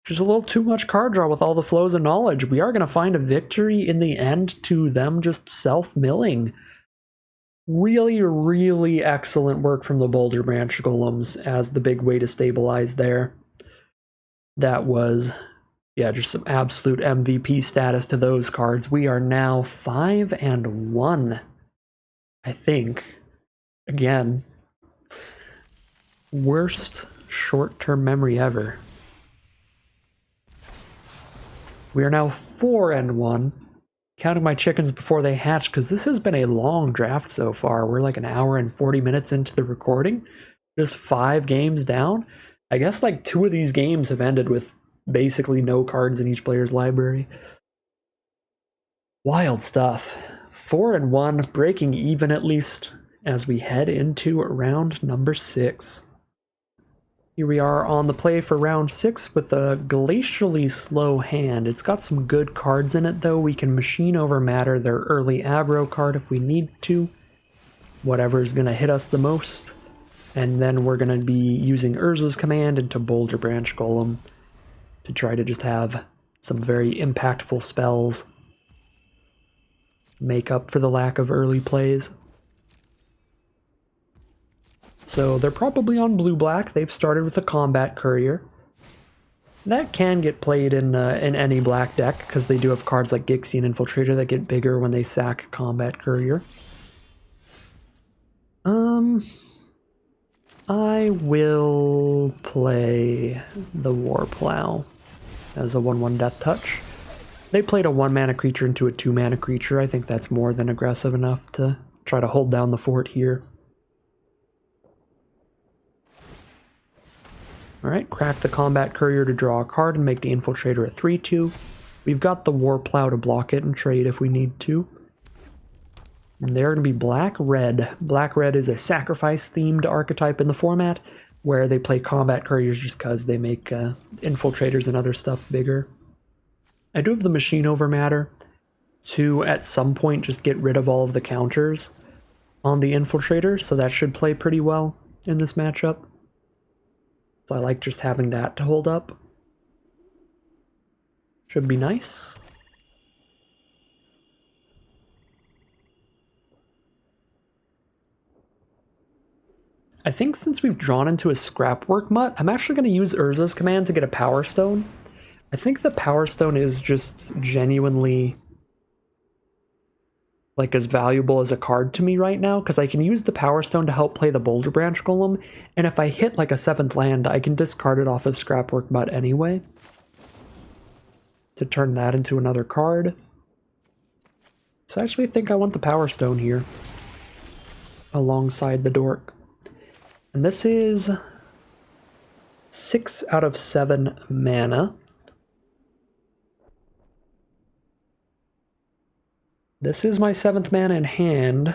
Just a little too much card draw with all the flows of knowledge. We are going to find a victory in the end to them just self-milling. Really, really excellent work from the Boulder Branch Golems as the big way to stabilize there. That was, yeah, just some absolute MVP status to those cards. We are now 5-1, I think. Again, worst short-term memory ever. We are now 4-1. counting my chickens before they hatch, because this has been a long draft so far. We're like an hour and 40 minutes into the recording. Just 5 games down. I guess like 2 of these games have ended with basically no cards in each player's library. Wild stuff. 4-1, breaking even at least as we head into round number 6. Here we are on the play for round 6 with a glacially slow hand. It's got some good cards in it though. We can machine over matter their early aggro card if we need to. Whatever's going to hit us the most. And then we're going to be using Urza's command into Boulder Branch Golem to try to just have some very impactful spells make up for the lack of early plays. So they're probably on blue-black. They've started with a Combat Courier. That can get played in any black deck, because they do have cards like Gixian Infiltrator that get bigger when they sack Combat Courier. I will play the Warplow as a 1/1 Death Touch. They played a 1-mana creature into a 2-mana creature. I think that's more than aggressive enough to try to hold down the fort here. Alright, crack the Combat Courier to draw a card and make the Infiltrator a 3/2. We've got the Warplow to block it and trade if we need to. And they're going to be black-red. Black-red is a sacrifice-themed archetype in the format, where they play Combat Couriers just because they make Infiltrators and other stuff bigger. I do have the Machine Over Matter to, at some point, just get rid of all of the counters on the Infiltrator, so that should play pretty well in this matchup. So I like just having that to hold up. Should be nice. I think since we've drawn into a Scrapwork Mutt, I'm actually going to use Urza's command to get a Powerstone. I think the Powerstone is just genuinely like as valuable as a card to me right now, because I can use the Powerstone to help play the Boulder Branch Golem, and if I hit like a 7th land, I can discard it off of Scrapwork Mutt anyway to turn that into another card. So I actually think I want the Powerstone here alongside the Dork. And this is 6 out of 7 mana. This is my 7th mana in hand.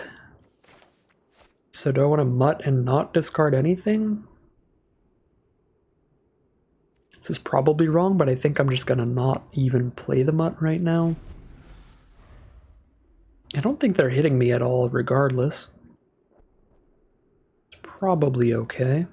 So do I want to mutt and not discard anything? This is probably wrong, but I think I'm just going to not even play the mutt right now. I don't think they're hitting me at all regardless. It's probably okay.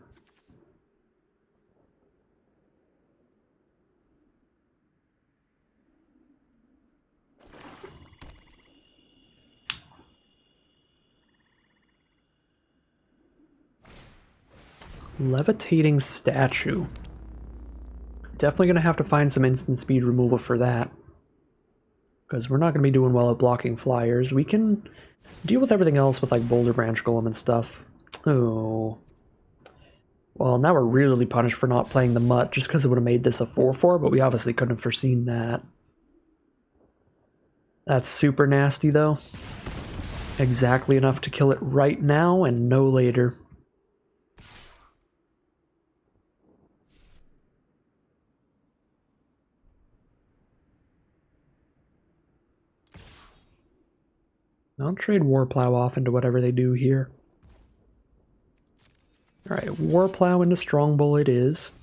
Levitating Statue. Definitely going to have to find some instant speed removal for that, because we're not going to be doing well at blocking flyers. We can deal with everything else with like Boulder Branch Golem and stuff. Oh. Well, now we're really punished for not playing the Mutt, just because it would have made this a 4/4, but we obviously couldn't have foreseen that. That's super nasty though. Exactly enough to kill it right now and no later. I'll trade Warplow off into whatever they do here. Alright, Warplow into Strongbow it is.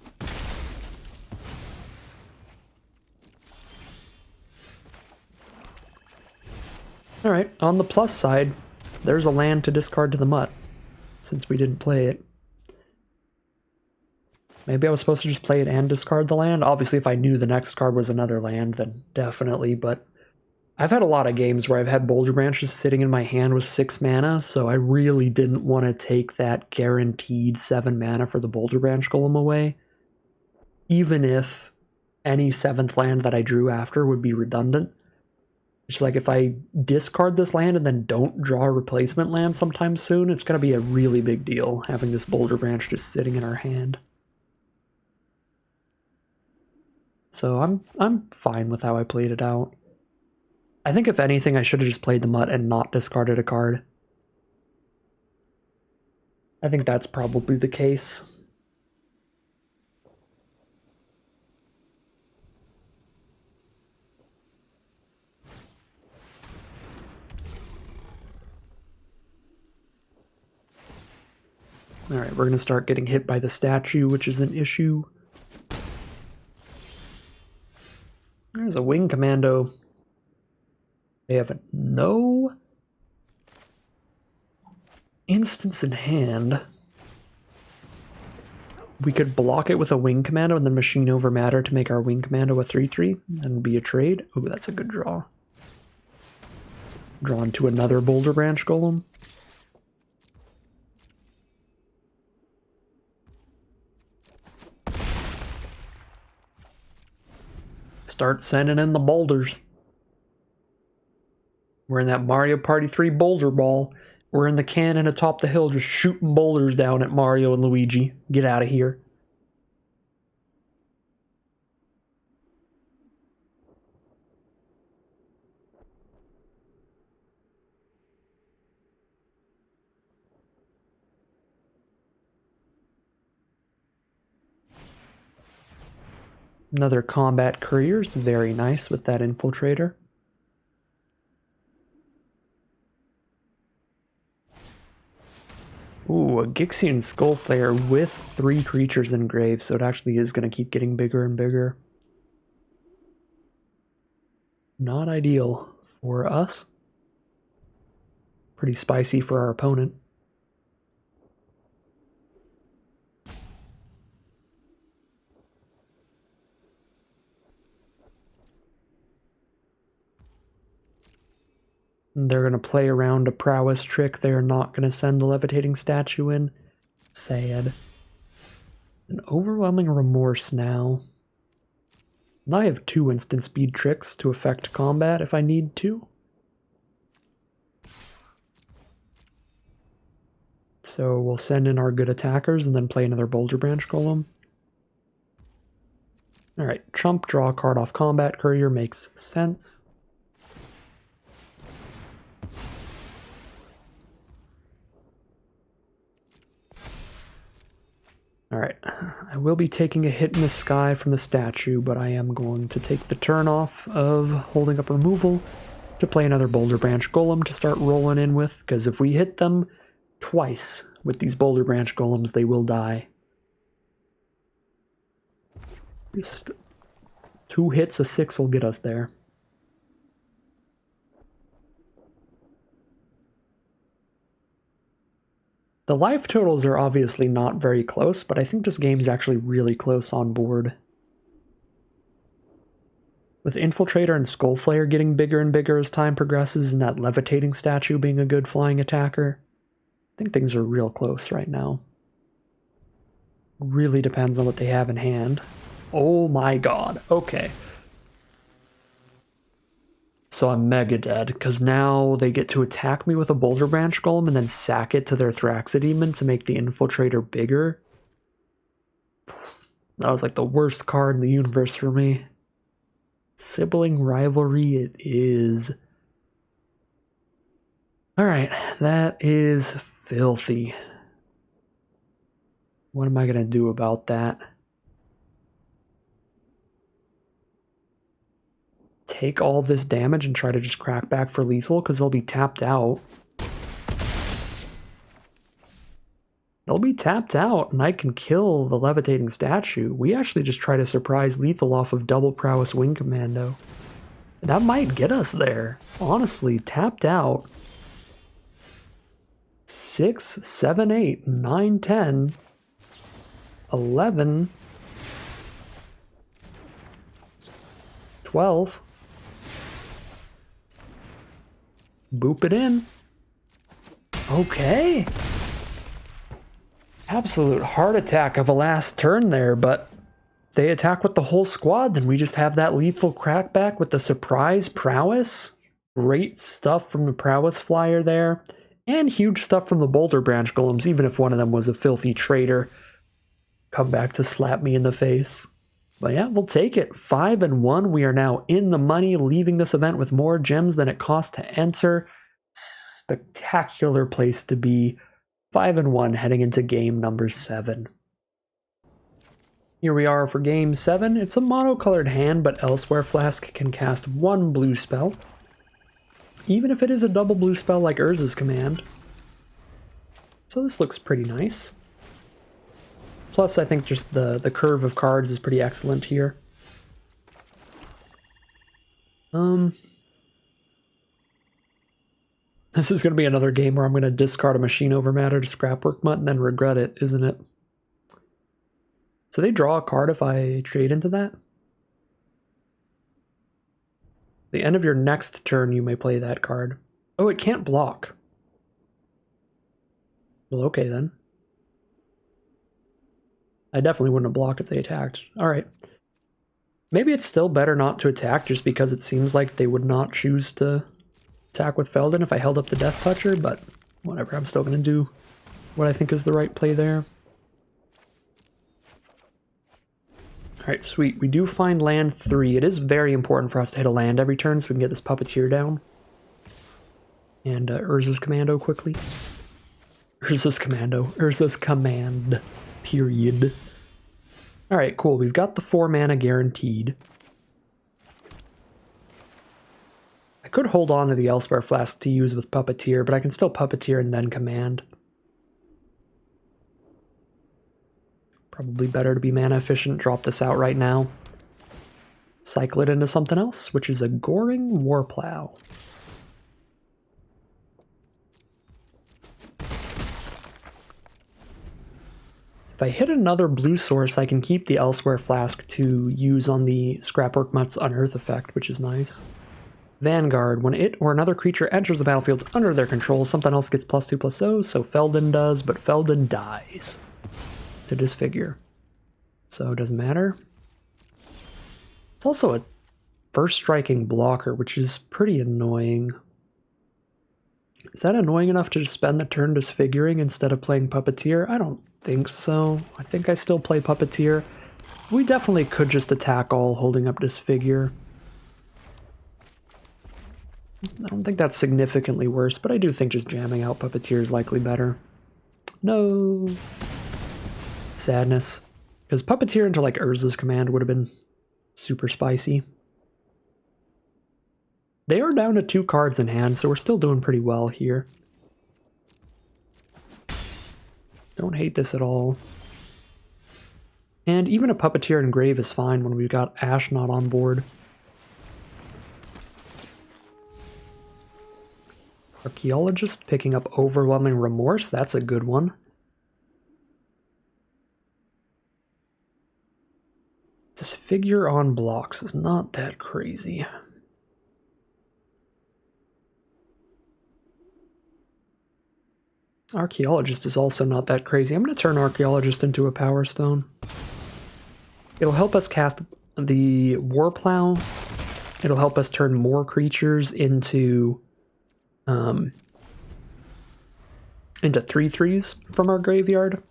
Alright, on the plus side, there's a land to discard to the Mutt, since we didn't play it. Maybe I was supposed to just play it and discard the land. Obviously, if I knew the next card was another land, then definitely, but I've had a lot of games where I've had Boulder Branches sitting in my hand with 6 mana, so I really didn't want to take that guaranteed 7 mana for the Boulder Branch Golem away, even if any 7th land that I drew after would be redundant. It's like if I discard this land and then don't draw a replacement land sometime soon, it's going to be a really big deal having this Boulder Branch just sitting in our hand. So I'm fine with how I played it out. I think if anything, I should have just played the mutt and not discarded a card. I think that's probably the case. Alright, we're going to start getting hit by the statue, which is an issue. There's a wing commando. They have no instance in hand. We could block it with a wing commando and then machine over matter to make our wing commando a 3/3 and be a trade. Ooh, that's a good draw. Drawn to another Boulder Branch Golem. Start sending in the boulders. We're in that Mario Party 3 boulder ball. We're in the cannon atop the hill just shooting boulders down at Mario and Luigi. Get out of here. Another combat courier's very nice with that infiltrator. Ooh, a Gixian Skullflare with 3 creatures in grave, so it actually is going to keep getting bigger and bigger. Not ideal for us. Pretty spicy for our opponent. They're going to play around a prowess trick. They're not going to send the levitating statue in. Sad. An overwhelming remorse now. And I have 2 instant speed tricks to affect combat if I need to. So we'll send in our good attackers and then play another Boulder Branch Golem. Alright, chump, draw a card off Combat Courier makes sense. Alright, I will be taking a hit in the sky from the statue, but I am going to take the turn off of holding up removal to play another Boulder Branch Golem to start rolling in with, because if we hit them twice with these Boulder Branch Golems, they will die. Just 2 hits, a 6 will get us there. The life totals are obviously not very close, but I think this game is actually really close on board. With Infiltrator and Skullflare getting bigger and bigger as time progresses, and that levitating statue being a good flying attacker, I think things are real close right now. Really depends on what they have in hand. Oh my god, okay. So I'm mega dead, because now they get to attack me with a Boulder Branch Golem and then sack it to their Thraxidemon to make the Infiltrator bigger. That was like the worst card in the universe for me. Sibling rivalry it is. Alright, that is filthy. What am I going to do about that? Take all this damage and try to just crack back for lethal, because they'll be tapped out. They'll be tapped out, and I can kill the levitating statue. We actually just try to surprise lethal off of double prowess wing commando. That might get us there. Honestly, tapped out. 6, 7, 8, 9, 10, 11, 12. Boop it in. Okay. Absolute heart attack of a last turn there, but they attack with the whole squad, then we just have that lethal crackback with the surprise prowess. Great stuff from the prowess flyer there, and huge stuff from the Boulder Branch Golems, even if one of them was a filthy traitor. Come back to slap me in the face. But yeah, we'll take it. 5-1. We are now in the money, leaving this event with more gems than it cost to enter. Spectacular place to be. 5-1 heading into game number 7. Here we are for game 7. It's a monocolored hand, but Elsewhere Flask can cast 1 blue spell, even if it is a double blue spell like Urza's Command. So this looks pretty nice. Plus, I think just the curve of cards is pretty excellent here. This is going to be another game where I'm going to discard a Machine Over Matter to Scrapwork Mutt and then regret it, isn't it? So they draw a card if I trade into that? The end of your next turn, you may play that card. Oh, it can't block. Well, okay then. I definitely wouldn't have blocked if they attacked. Alright. Maybe it's still better not to attack just because it seems like they would not choose to attack with Feldon if I held up the Death Toucher, but whatever, I'm still going to do what I think is the right play there. Alright, sweet. We do find land 3. It is very important for us to hit a land every turn so we can get this Puppeteer down. And Urza's Commando quickly. Urza's Command. Period. Alright, cool. We've got the 4 mana guaranteed. I could hold on to the Elsewhere Flask to use with Puppeteer, but I can still Puppeteer and then Command. Probably better to be mana efficient. Drop this out right now. Cycle it into something else, which is a Goring Warplow. If I hit another blue source, I can keep the Elsewhere Flask to use on the Scrapwork Mutt's Unearth effect, which is nice. Vanguard. When it or another creature enters the battlefield under their control, something else gets +2/+0, so Feldon does, but Feldon dies to disfigure. So it doesn't matter. It's also a first striking blocker, which is pretty annoying. Is that annoying enough to just spend the turn disfiguring instead of playing Puppeteer? I don't think so. I think I still play Puppeteer. We definitely could just attack all holding up Disfigure. I don't think that's significantly worse, but I do think just jamming out Puppeteer is likely better. No. Sadness. Because Puppeteer into like Urza's Command would have been super spicy. They are down to 2 cards in hand, so we're still doing pretty well here. Don't hate this at all. And even a Puppeteer in Grave is fine when we've got Ashnod on board. Archaeologist picking up Overwhelming Remorse, that's a good one. Disfigure on blocks is not that crazy. Archaeologist is also not that crazy. I'm going to turn Archaeologist into a Powerstone. It'll help us cast the Warplow. It'll help us turn more creatures into 3/3s from our graveyard.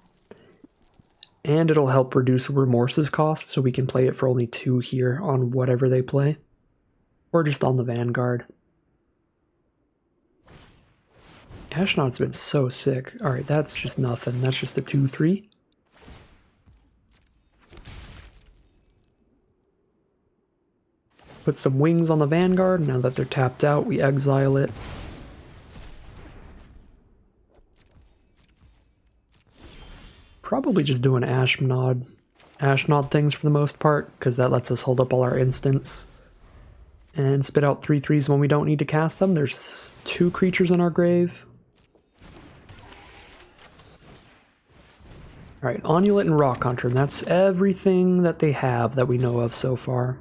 And it'll help reduce Remorse's cost, so we can play it for only 2 here on whatever they play. Or just on the Vanguard. Ashnod's been so sick. Alright, that's just nothing. That's just a 2/3. Put some wings on the Vanguard. Now that they're tapped out, we exile it. Probably just doing Ashnod things for the most part, because that lets us hold up all our instants. And spit out 3/3s when we don't need to cast them. There's 2 creatures in our grave. Alright, Onulet and Rock Hunter, and that's everything that they have that we know of so far.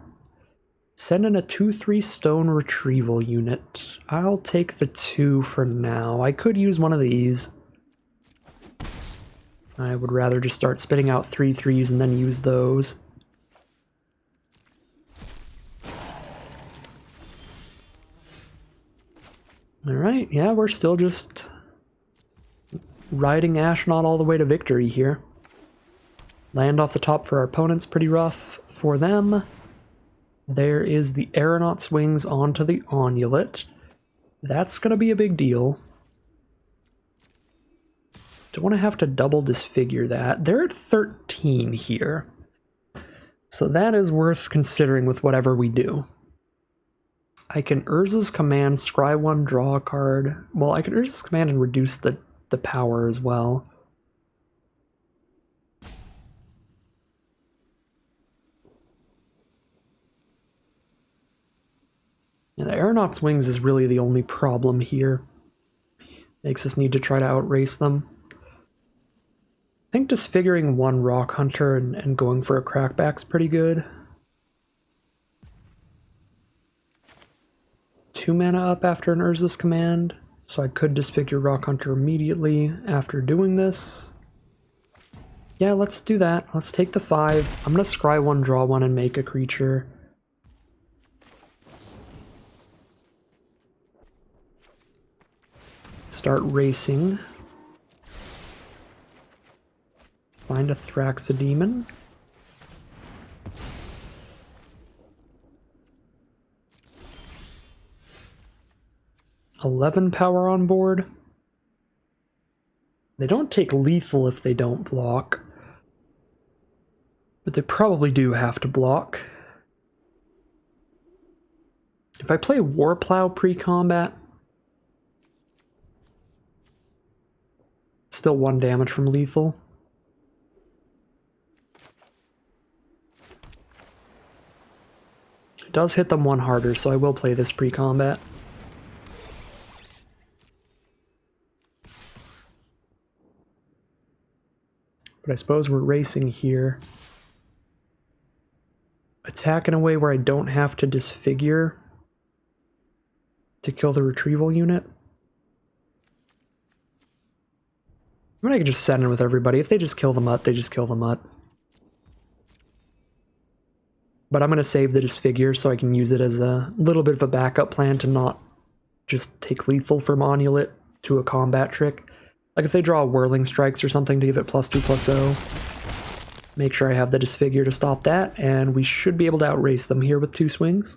Send in a 2/3 stone retrieval unit. I'll take the 2 for now. I could use one of these. I would rather just start spitting out 3/3s and then use those. Alright, yeah, we're still just riding Ashnod all the way to victory here. Land off the top for our opponents, pretty rough for them. There is the Aeronaut's Wings onto the Onulet. That's going to be a big deal. Don't want to have to double disfigure that. They're at 13 here. So that is worth considering with whatever we do. I can Urza's Command, scry 1, draw a card. Well, I can Urza's Command and reduce the power as well. And the Aeronaut's Wings is really the only problem here. Makes us need to try to outrace them. I think disfiguring 1 Rock Hunter and going for a crackback's pretty good. 2 mana up after an Urza's Command, so I could disfigure Rock Hunter immediately after doing this. Yeah, let's do that. Let's take the 5. I'm going to scry 1, draw 1, and make a creature. Start racing. Find a Thraxodemon. $11 power on board. They don't take lethal if they don't block. But they probably do have to block. If I play Warplow pre-combat, still 1 damage from lethal. It does hit them 1 harder, so I will play this pre-combat. But I suppose we're racing here. Attack in a way where I don't have to disfigure to kill the retrieval unit. I mean, I could just send in with everybody. If they just kill the mutt, they just kill the mutt. But I'm going to save the disfigure so I can use it as a little bit of a backup plan to not just take lethal from Onulet to a combat trick. Like if they draw Whirling Strikes or something to give it +2/+0, make sure I have the disfigure to stop that, and we should be able to outrace them here with 2 swings.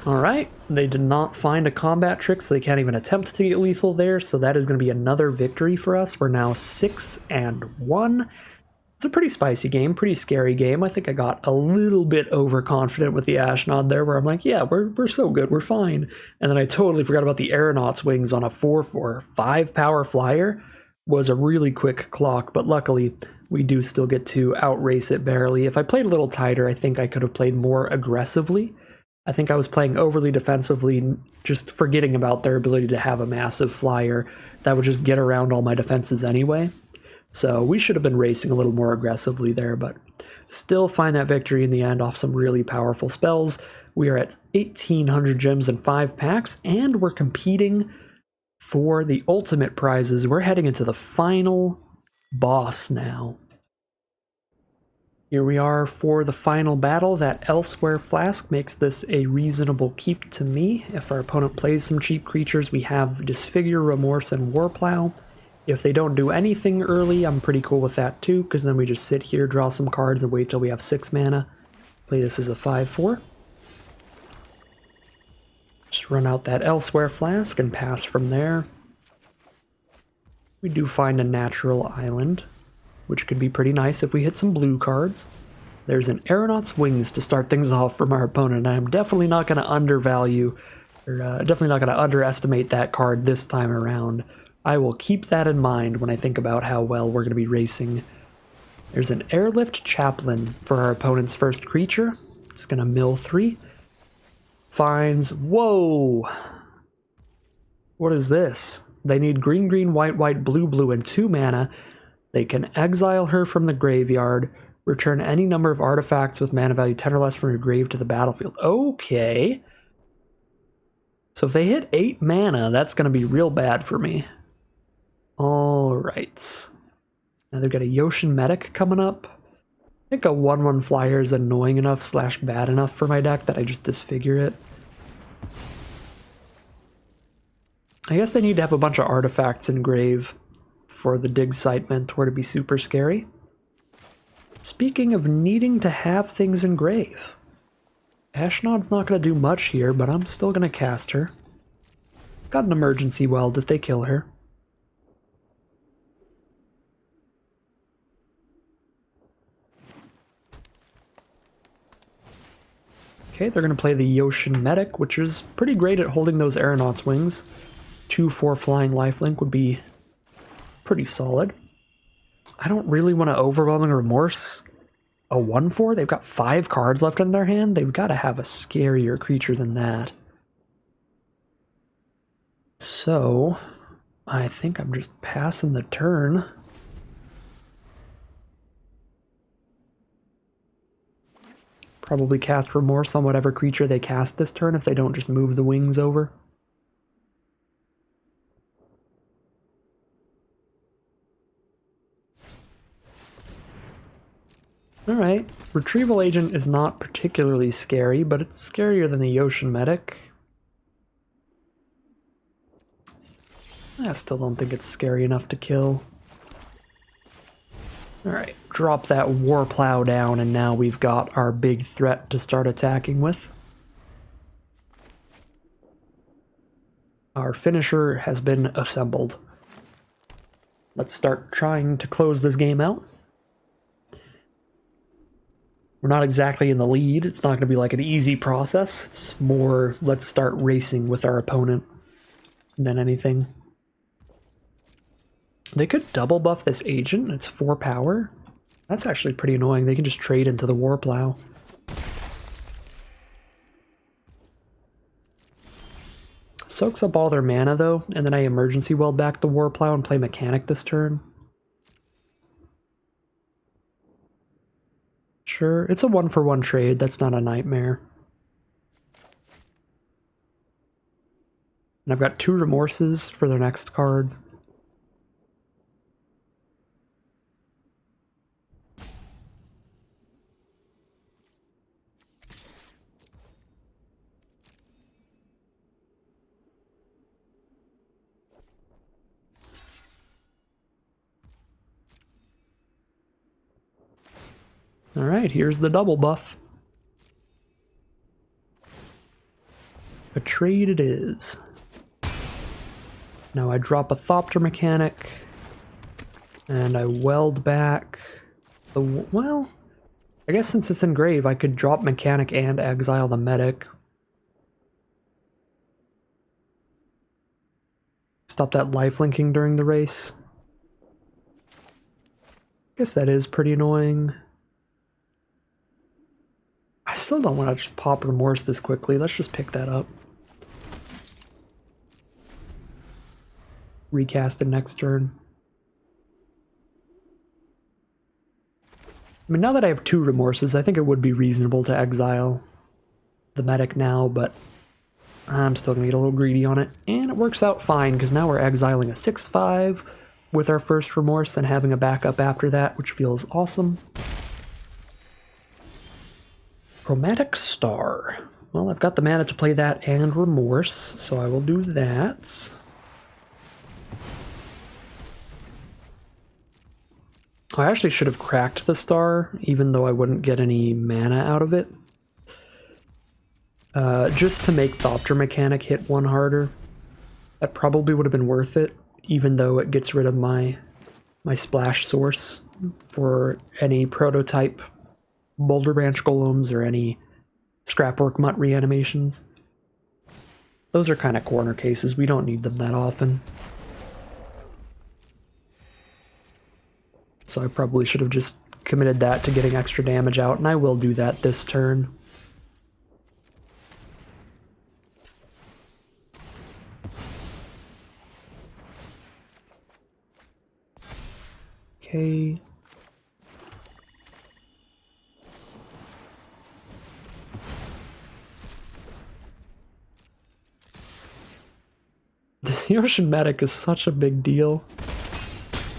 Alright, they did not find a combat trick, so they can't even attempt to get lethal there, so that is going to be another victory for us. We're now 6-1. It's a pretty spicy game, pretty scary game. I think I got a little bit overconfident with the Ashnod there, where I'm like, yeah, we're so good, we're fine. And then I totally forgot about the Aeronaut's Wings on a 4/4. 5 power flyer was a really quick clock, but luckily we do still get to outrace it barely. If I played a little tighter, I think I could have played more aggressively. I think I was playing overly defensively, just forgetting about their ability to have a massive flyer that would just get around all my defenses anyway. So we should have been racing a little more aggressively there, but still find that victory in the end off some really powerful spells. We are at 1,800 gems and 5 packs, and we're competing for the ultimate prizes. We're heading into the final boss now. Here we are for the final battle. That Elsewhere Flask makes this a reasonable keep to me. If our opponent plays some cheap creatures, we have Disfigure, Remorse, and Warplow. If they don't do anything early, I'm pretty cool with that too, because then we just sit here, draw some cards, and wait till we have 6 mana. Play this as a 5/4. Just run out that Elsewhere Flask and pass from there. We do find a natural island, which could be pretty nice if we hit some blue cards. There's an Aeronaut's Wings to start things off from our opponent. I'm definitely not going to undervalue, or definitely not going to underestimate that card this time around. I will keep that in mind when I think about how well we're going to be racing. There's an Airlift Chaplain for our opponent's first creature. It's going to mill 3. Finds... Whoa! What is this? They need green, green, white, white, blue, blue, and 2 mana. They can exile her from the graveyard, return any number of artifacts with mana value 10 or less from your grave to the battlefield. Okay. So if they hit 8 mana, that's going to be real bad for me. Alright. Now they've got a Yoshin Medic coming up. I think a 1/1 flyer is annoying enough / bad enough for my deck that I just disfigure it. I guess they need to have a bunch of artifacts in grave for the dig site mentor to be super scary. Speaking of needing to have things in grave, Ashnod's not going to do much here, but I'm still going to cast her. Got an emergency weld if they kill her. Okay, they're going to play the Yoshin Medic, which is pretty great at holding those aeronaut's wings. 2/4 flying lifelink would be pretty solid. I don't really want to Overwhelming Remorse a 1/4. They've got 5 cards left in their hand. They've got to have a scarier creature than that. So, I think I'm just passing the turn. Probably cast Remorse on whatever creature they cast this turn if they don't just move the wings over. Alright, Retrieval Agent is not particularly scary, but it's scarier than the Yoshin Medic. I still don't think it's scary enough to kill. Alright, drop that War Plow down, and now we've got our big threat to start attacking with. Our finisher has been assembled. Let's start trying to close this game out. We're not exactly in the lead. It's not going to be like an easy process. It's more, let's start racing with our opponent than anything. They could double buff this agent. It's 4 power. That's actually pretty annoying. They can just trade into the War Plow. Soaks up all their mana though, and then I emergency weld back the War Plow and play Mechanic this turn. Sure, it's a 1-for-1 trade. That's not a nightmare. And I've got 2 Remorses for their next cards. Alright, here's the double buff. A trade it is. Now I drop a Thopter Mechanic, and I weld back the... well, I guess since it's in grave, I could drop Mechanic and exile the Medic. Stop that lifelinking during the race. I guess that is pretty annoying. I still don't want to just pop Remorse this quickly. Let's just pick that up. Recast it next turn. I mean, now that I have 2 Remorses, I think it would be reasonable to exile the Medic now, but I'm still going to get a little greedy on it. And it works out fine, because now we're exiling a 6/5 with our first Remorse and having a backup after that, which feels awesome. Chromatic Star. Well, I've got the mana to play that and Remorse, so I will do that. I actually should have cracked the star, even though I wouldn't get any mana out of it. Just to make Thopter Mechanic hit 1 harder. That probably would have been worth it, even though it gets rid of my splash source for any prototype Boulder Branch Golems or any Scrapwork Mutt reanimations. Those are kind of corner cases. We don't need them that often. So I probably should have just committed that to getting extra damage out, and I will do that this turn. Okay. This Yoshin Medic is such a big deal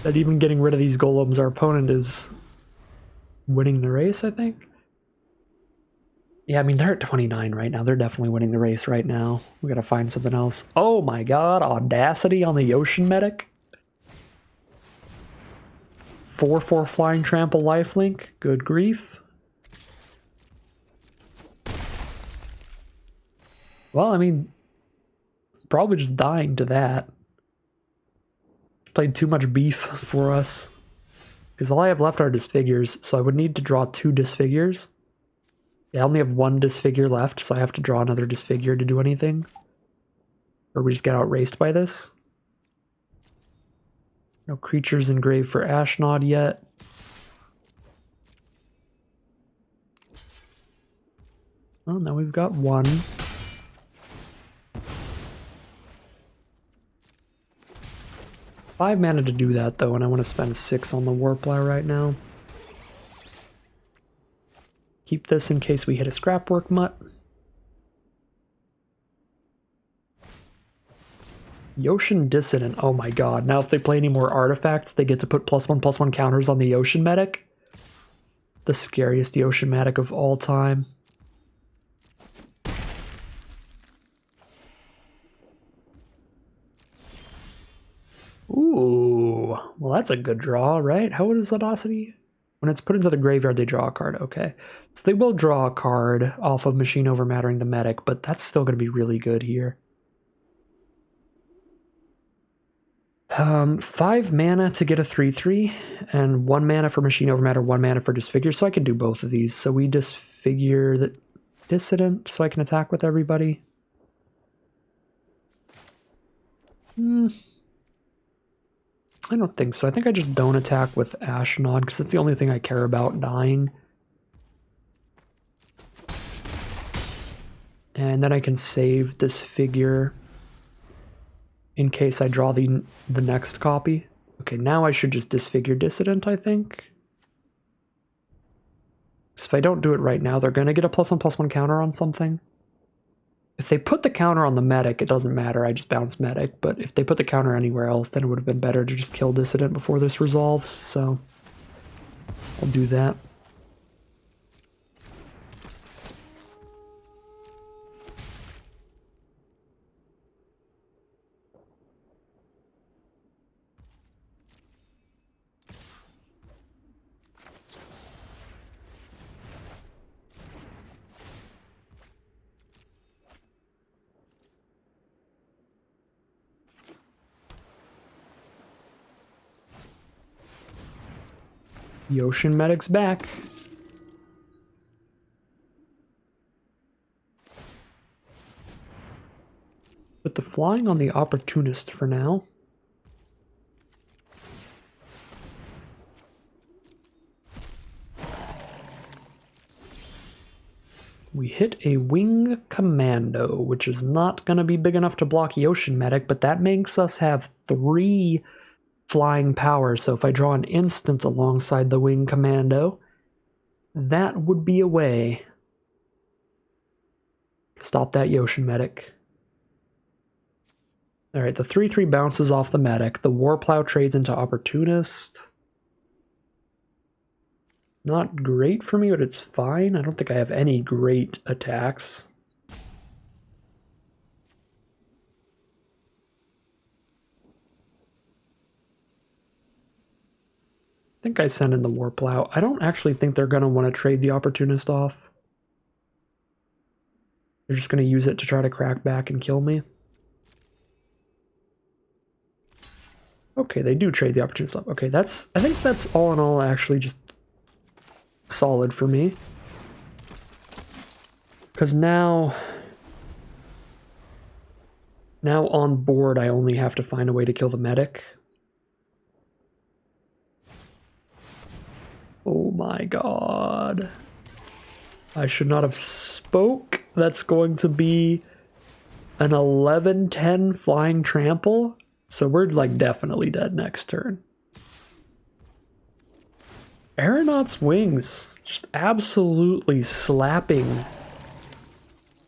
that even getting rid of these golems, our opponent is winning the race, I think. Yeah, I mean, they're at 29 right now. They're definitely winning the race right now. We gotta find something else. Oh my god, Audacity on the Ocean Medic. 4/4 Flying Trample Lifelink. Good grief. Well, I mean, probably just dying to that. Played too much beef for us. Because all I have left are disfigures, so I would need to draw 2 disfigures. Yeah, I only have 1 disfigure left, so I have to draw another disfigure to do anything. Or we just get outraced by this. No creatures engraved for Ashnod yet. Oh, now we've got 1. Five mana to do that, though, and I want to spend 6 on the Warplow right now. Keep this in case we hit a Scrapwork Mutt. Yoshin Dissident. Oh my god. Now if they play any more artifacts, they get to put +1/+1 counters on the Yoshin Medic. The scariest Yoshin Medic of all time. Ooh. Well, that's a good draw, right? How is Audacity? When it's put into the graveyard, they draw a card. Okay. So they will draw a card off of Machine Overmattering the Medic, but that's still going to be really good here. 5 mana to get a 3/3, and 1 mana for Machine Overmatter, 1 mana for Disfigure, so I can do both of these. So we disfigure the Dissident so I can attack with everybody. I don't think so. I think I just don't attack with Ashnod, because that's the only thing I care about dying. And then I can save this figure in case I draw the next copy. Okay, now I should just disfigure Dissident, I think. So if I don't do it right now, they're going to get a +1/+1 counter on something. If they put the counter on the Medic, it doesn't matter, I just bounce Medic, but if they put the counter anywhere else, then it would have been better to just kill Dissident before this resolves, so I'll do that. Yoshin Medic's back. Put the flying on the Opportunist for now. We hit a Wing Commando, which is not going to be big enough to block Yoshin Medic, but that makes us have 3 flying power, so if I draw an instant alongside the Wing Commando, that would be a way to stop that Yoshin Medic. Alright, the 3/3 bounces off the Medic. The Warplow trades into Opportunist. Not great for me, but it's fine. I don't think I have any great attacks. I think I send in the Warplow. I don't actually think they're going to want to trade the Opportunist off. They're just going to use it to try to crack back and kill me. Okay, they do trade the Opportunist off. Okay, I think that's all in all actually just solid for me. Because now on board, I only have to find a way to kill the Medic. Oh my god. I should not have spoke. That's going to be an 11/10 flying trample. So we're like definitely dead next turn. Aeronaut's Wings just absolutely slapping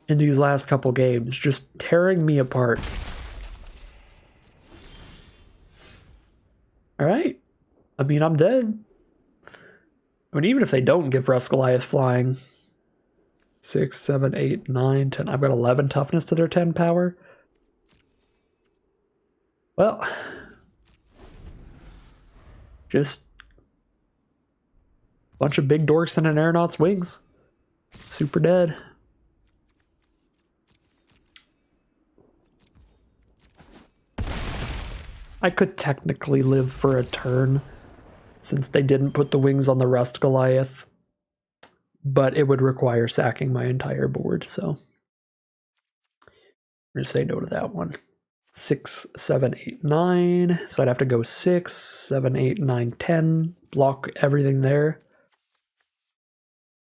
in these last couple games, just tearing me apart. Alright. I mean, I'm dead. I mean, even if they don't give Rusk Goliath flying, 6, 7, 8, 9, 10. I've got 11 toughness to their 10 power. Well, just a bunch of big dorks and an aeronaut's wings. Super dead. I could technically live for a turn since they didn't put the wings on the Rust Goliath, but it would require sacking my entire board, so I'm going to say no to that one. 6, 7, 8, 9. So I'd have to go 6, 7, 8, 9, 10. Block everything there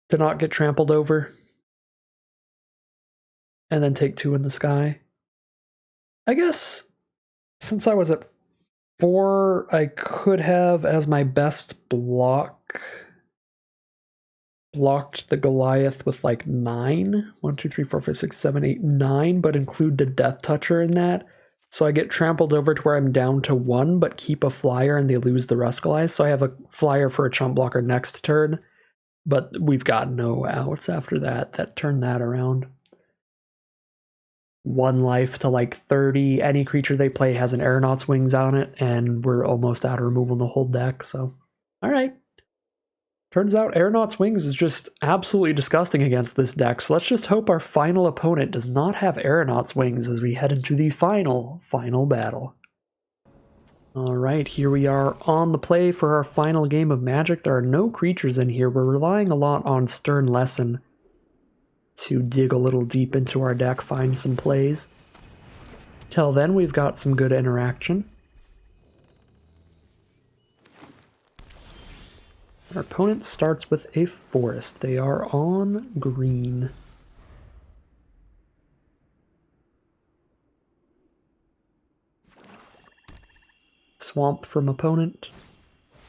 to not get trampled over. And then take 2 in the sky. I guess since I was at 4, I could have, as my best block, blocked the Goliath with like 9. 1, 2, 3, 4, 5, 6, 7, 8, 9, but include the Death Toucher in that. So I get trampled over to where I'm down to 1, but keep a flyer and they lose the Rust Goliath. So I have a flyer for a chump blocker next turn, but we've got no outs after that. That turned that around. 1 life to like 30. Any creature they play has an Aeronaut's Wings on it, and we're almost out of removal in the whole deck, so alright. Turns out Aeronaut's Wings is just absolutely disgusting against this deck, so let's just hope our final opponent does not have Aeronaut's Wings as we head into the final battle. Alright, here we are on the play for our final game of Magic. There are no creatures in here. We're relying a lot on Stern Lesson to dig a little deep into our deck, find some plays. Till then, we've got some good interaction. Our opponent starts with a forest. They are on green. Swamp from opponent.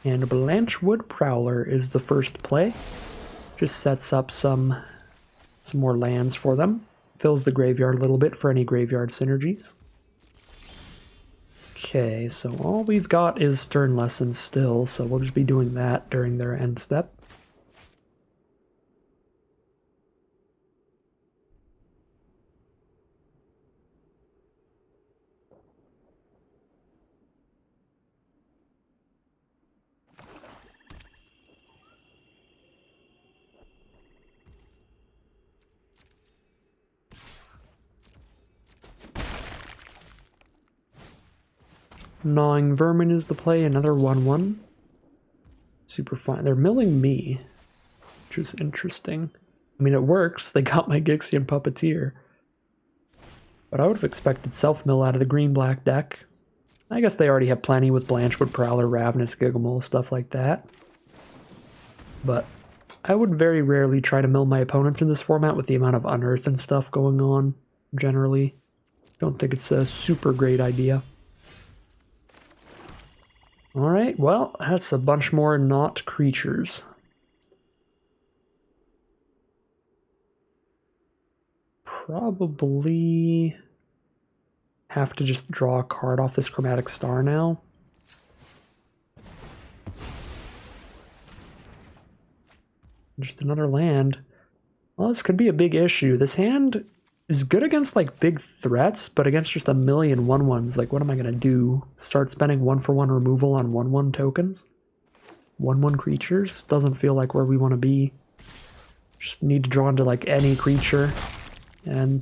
And Blanchwood Prowler is the first play. Just sets up some more lands for them. Fills the graveyard a little bit for any graveyard synergies. Okay, so all we've got is Stern Lesson still, so we'll just be doing that during their end step. Gnawing Vermin is the play, another 1/1. Super fine. They're milling me, which is interesting. I mean, it works. They got my Gixian Puppeteer. But I would have expected self-mill out of the green-black deck. I guess they already have plenty with Blanchwood Prowler, Ravenous Gigamole, stuff like that. But I would very rarely try to mill my opponents in this format with the amount of Unearth and stuff going on, generally. Don't think it's a super great idea. Alright, well, that's a bunch more not creatures. Probably have to just draw a card off this Chromatic Star now. Just another land. Well, this could be a big issue. This hand is good against like big threats, but against just a million 1/1s, like what am I gonna do? Start spending 1-for-1 removal on 1/1 tokens? 1/1 creatures? Doesn't feel like where we want to be. Just need to draw into like any creature, and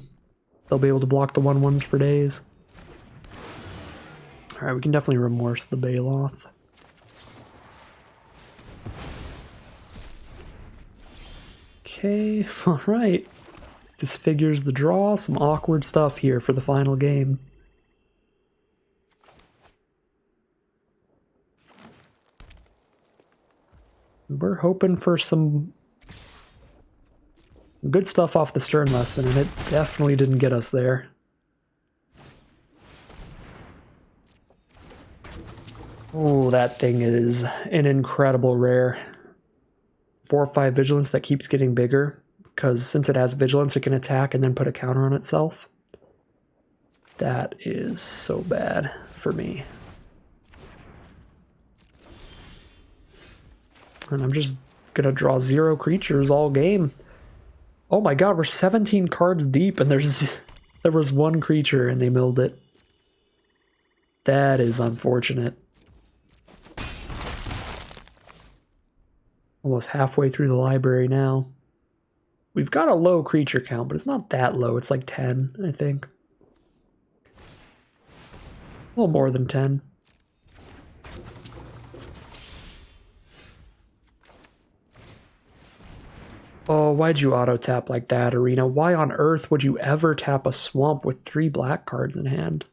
they'll be able to block the 1/1s for days. Alright, we can definitely Remorse the Baloth. Okay, alright. Disfigures the draw. Some awkward stuff here for the final game. We're hoping for some good stuff off the Stern Lesson, and it definitely didn't get us there. Oh, that thing is an incredible rare. 4 or 5 Vigilance that keeps getting bigger, because since it has Vigilance, it can attack and then put a counter on itself. That is so bad for me. And I'm just gonna draw 0 creatures all game. Oh my god, we're 17 cards deep and there was one creature and they milled it. That is unfortunate. Almost halfway through the library now. We've got a low creature count, but it's not that low. It's like 10, I think. A little more than 10. Oh, why'd you auto-tap like that, Arena? Why on earth would you ever tap a swamp with 3 black cards in hand?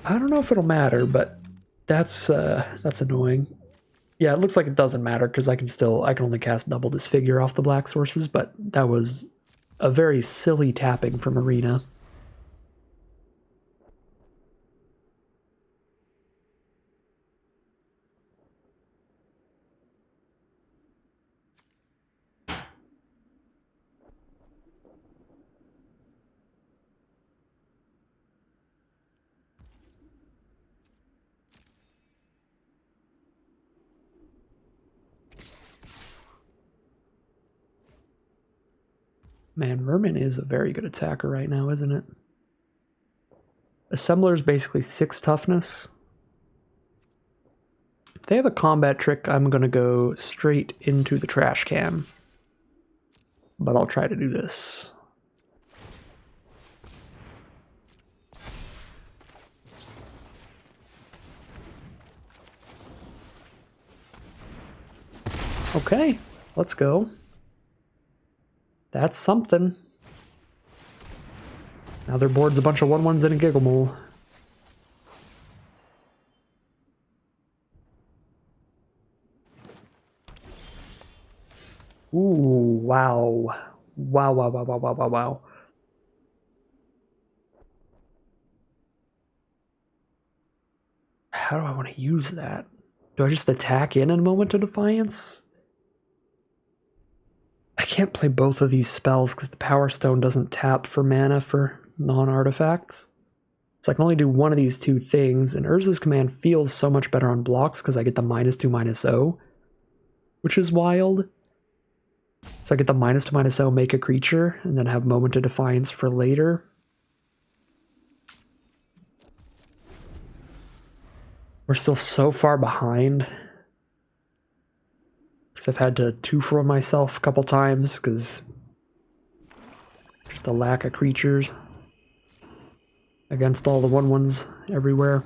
I don't know if it'll matter, but that's annoying. Yeah, it looks like it doesn't matter because I can only cast double Disfigure off the black sources, but that was a very silly tapping from Arena. Man, Vermin is a very good attacker right now, isn't it? Assembler is basically 6 toughness. If they have a combat trick, I'm going to go straight into the trash can. But I'll try to do this. Okay, let's go. That's something. Now their board's a bunch of 1/1s and a Giggle Mole. Ooh, wow. Wow, wow, wow, wow, wow, wow, wow. How do I want to use that? Do I just attack in a Moment of Defiance? I can't play both of these spells because the Powerstone doesn't tap for mana for non-artifacts. So I can only do one of these two things, and Urza's Command feels so much better on blocks because I get the -2/-0, which is wild. So I get the -2/-0, make a creature, and then have Moment of Defiance for later. We're still so far behind. Because I've had to 2-for-1 myself a couple times because just a lack of creatures against all the 1/1s everywhere.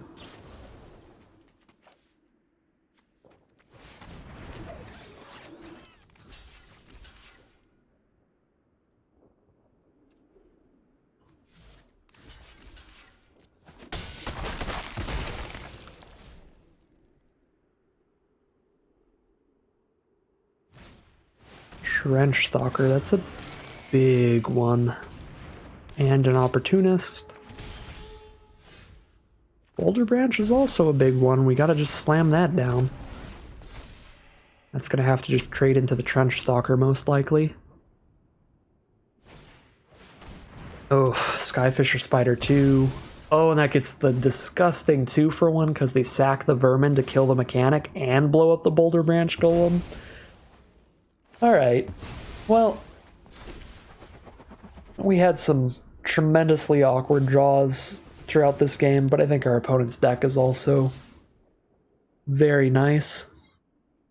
Trench Stalker, that's a big one. And an Opportunist. Boulder Branch is also a big one. We gotta just slam that down. That's gonna have to just trade into the Trench Stalker most likely. Oh, Skyfisher Spider 2. Oh, and that gets the disgusting 2-for-1 because they sack the Vermin to kill the mechanic and blow up the Boulder Branch Golem. Alright, well, we had some tremendously awkward draws throughout this game, but I think our opponent's deck is also very nice.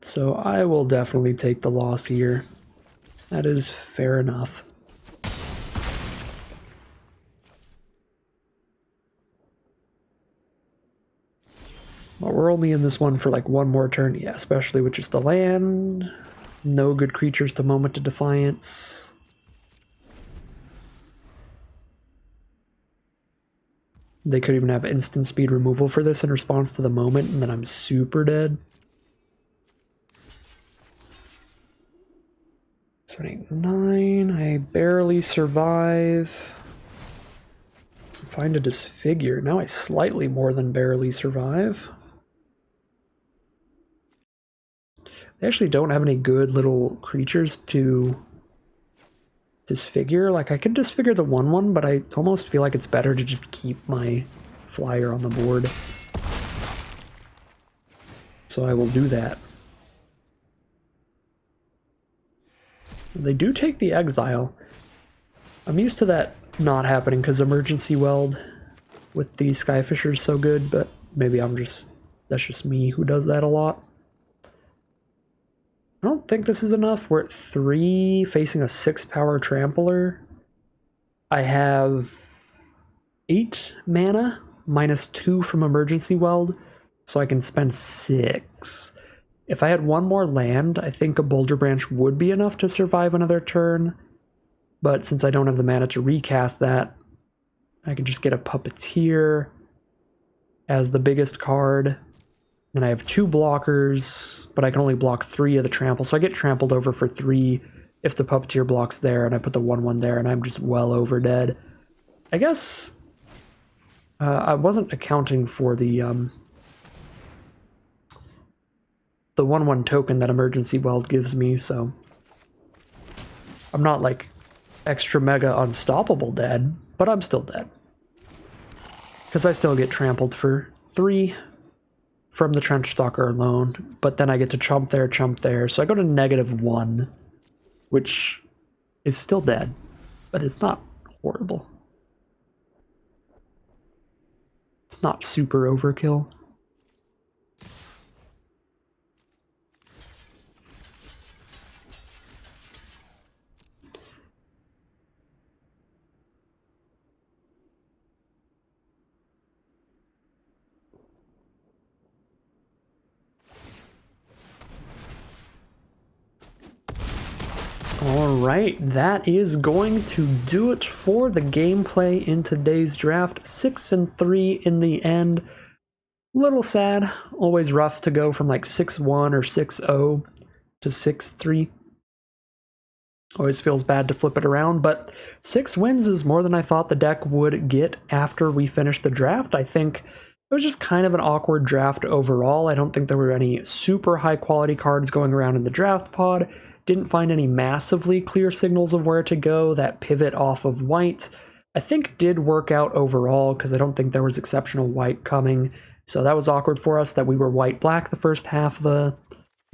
So I will definitely take the loss here. That is fair enough. But we're only in this one for like one more turn, yeah, especially with just the land. No good creatures to Moment of Defiance. They could even have instant speed removal for this in response to the moment, and then I'm super dead. 7, 8, 9. I barely survive. Find a Disfigure. Now I slightly more than barely survive. They actually don't have any good little creatures to Disfigure. Like, I could Disfigure the 1/1, but I almost feel like it's better to just keep my flyer on the board. So I will do that. They do take the exile. I'm used to that not happening because emergency weld with the Skyfisher is so good, but maybe that's just me who does that a lot. I don't think this is enough. We're at 3 facing a 6 power trampler. I have 8 mana minus 2 from emergency weld, so I can spend 6. If I had 1 more land, I think a Boulder Branch would be enough to survive another turn. But since I don't have the mana to recast that, I can just get a Puppeteer as the biggest card. Then I have 2 blockers, but I can only block 3 of the trample. So I get trampled over for 3 if the Puppeteer blocks there, and I put the 1/1 there, and I'm just well over dead. I guess I wasn't accounting for the 1/1 token that Emergency Weld gives me, so I'm not like extra mega unstoppable dead, but I'm still dead. Because I still get trampled for 3 from the Trench Stalker alone, but then I get to chump there, so I go to -1, which is still dead, but it's not horrible. It's not super overkill. Alright, that is going to do it for the gameplay in today's draft. 6-3 in the end. Little sad. Always rough to go from like 6-1 or 6-0 to 6-3. Always feels bad to flip it around, but 6 wins is more than I thought the deck would get after we finished the draft. I think it was just kind of an awkward draft overall. I don't think there were any super high quality cards going around in the draft pod. Didn't find any massively clear signals of where to go. That pivot off of white, I think, did work out overall because I don't think there was exceptional white coming. So that was awkward for us that we were white-black the first half of the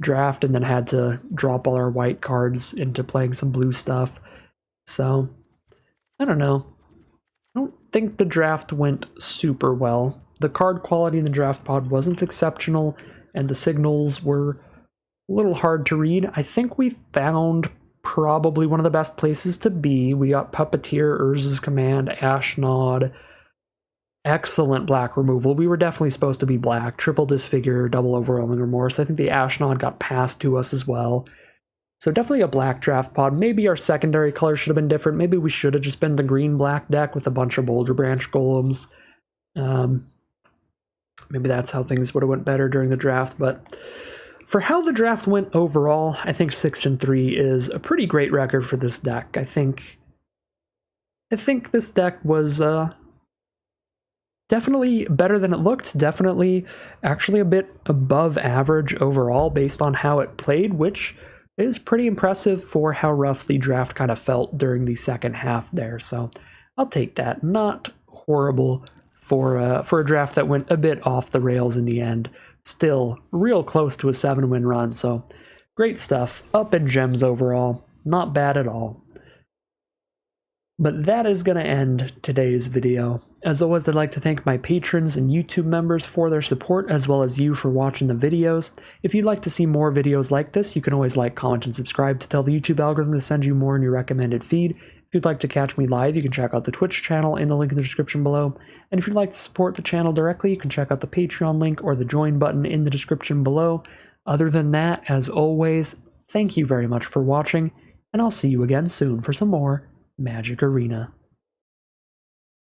draft and then had to drop all our white cards into playing some blue stuff. So, I don't know. I don't think the draft went super well. The card quality in the draft pod wasn't exceptional, and the signals were a little hard to read. I think we found probably one of the best places to be. We got Puppeteer, Urza's Command, Ashnod, excellent black removal. We were definitely supposed to be black. Triple Disfigure, double Overwhelming Remorse. I think the Ashnod got passed to us as well. So definitely a black draft pod. Maybe our secondary color should have been different. Maybe we should have just been the green-black deck with a bunch of Boulder Branch Golems. Maybe that's how things would have went better during the draft, but for how the draft went overall, I think 6-3 is a pretty great record for this deck. I think this deck was definitely better than it looked, definitely actually a bit above average overall based on how it played, which is pretty impressive for how rough the draft kind of felt during the second half there. So I'll take that. Not horrible for a draft that went a bit off the rails in the end. Still real close to a 7-win run, so great stuff. Up in gems overall. Not bad at all. But that is going to end today's video. As always, I'd like to thank my patrons and YouTube members for their support, as well as you for watching the videos. If you'd like to see more videos like this, you can always like, comment, and subscribe to tell the YouTube algorithm to send you more in your recommended feed. If you'd like to catch me live, you can check out the Twitch channel in the link in the description below. And if you'd like to support the channel directly, you can check out the Patreon link or the join button in the description below. Other than that, as always, thank you very much for watching, and I'll see you again soon for some more Magic Arena.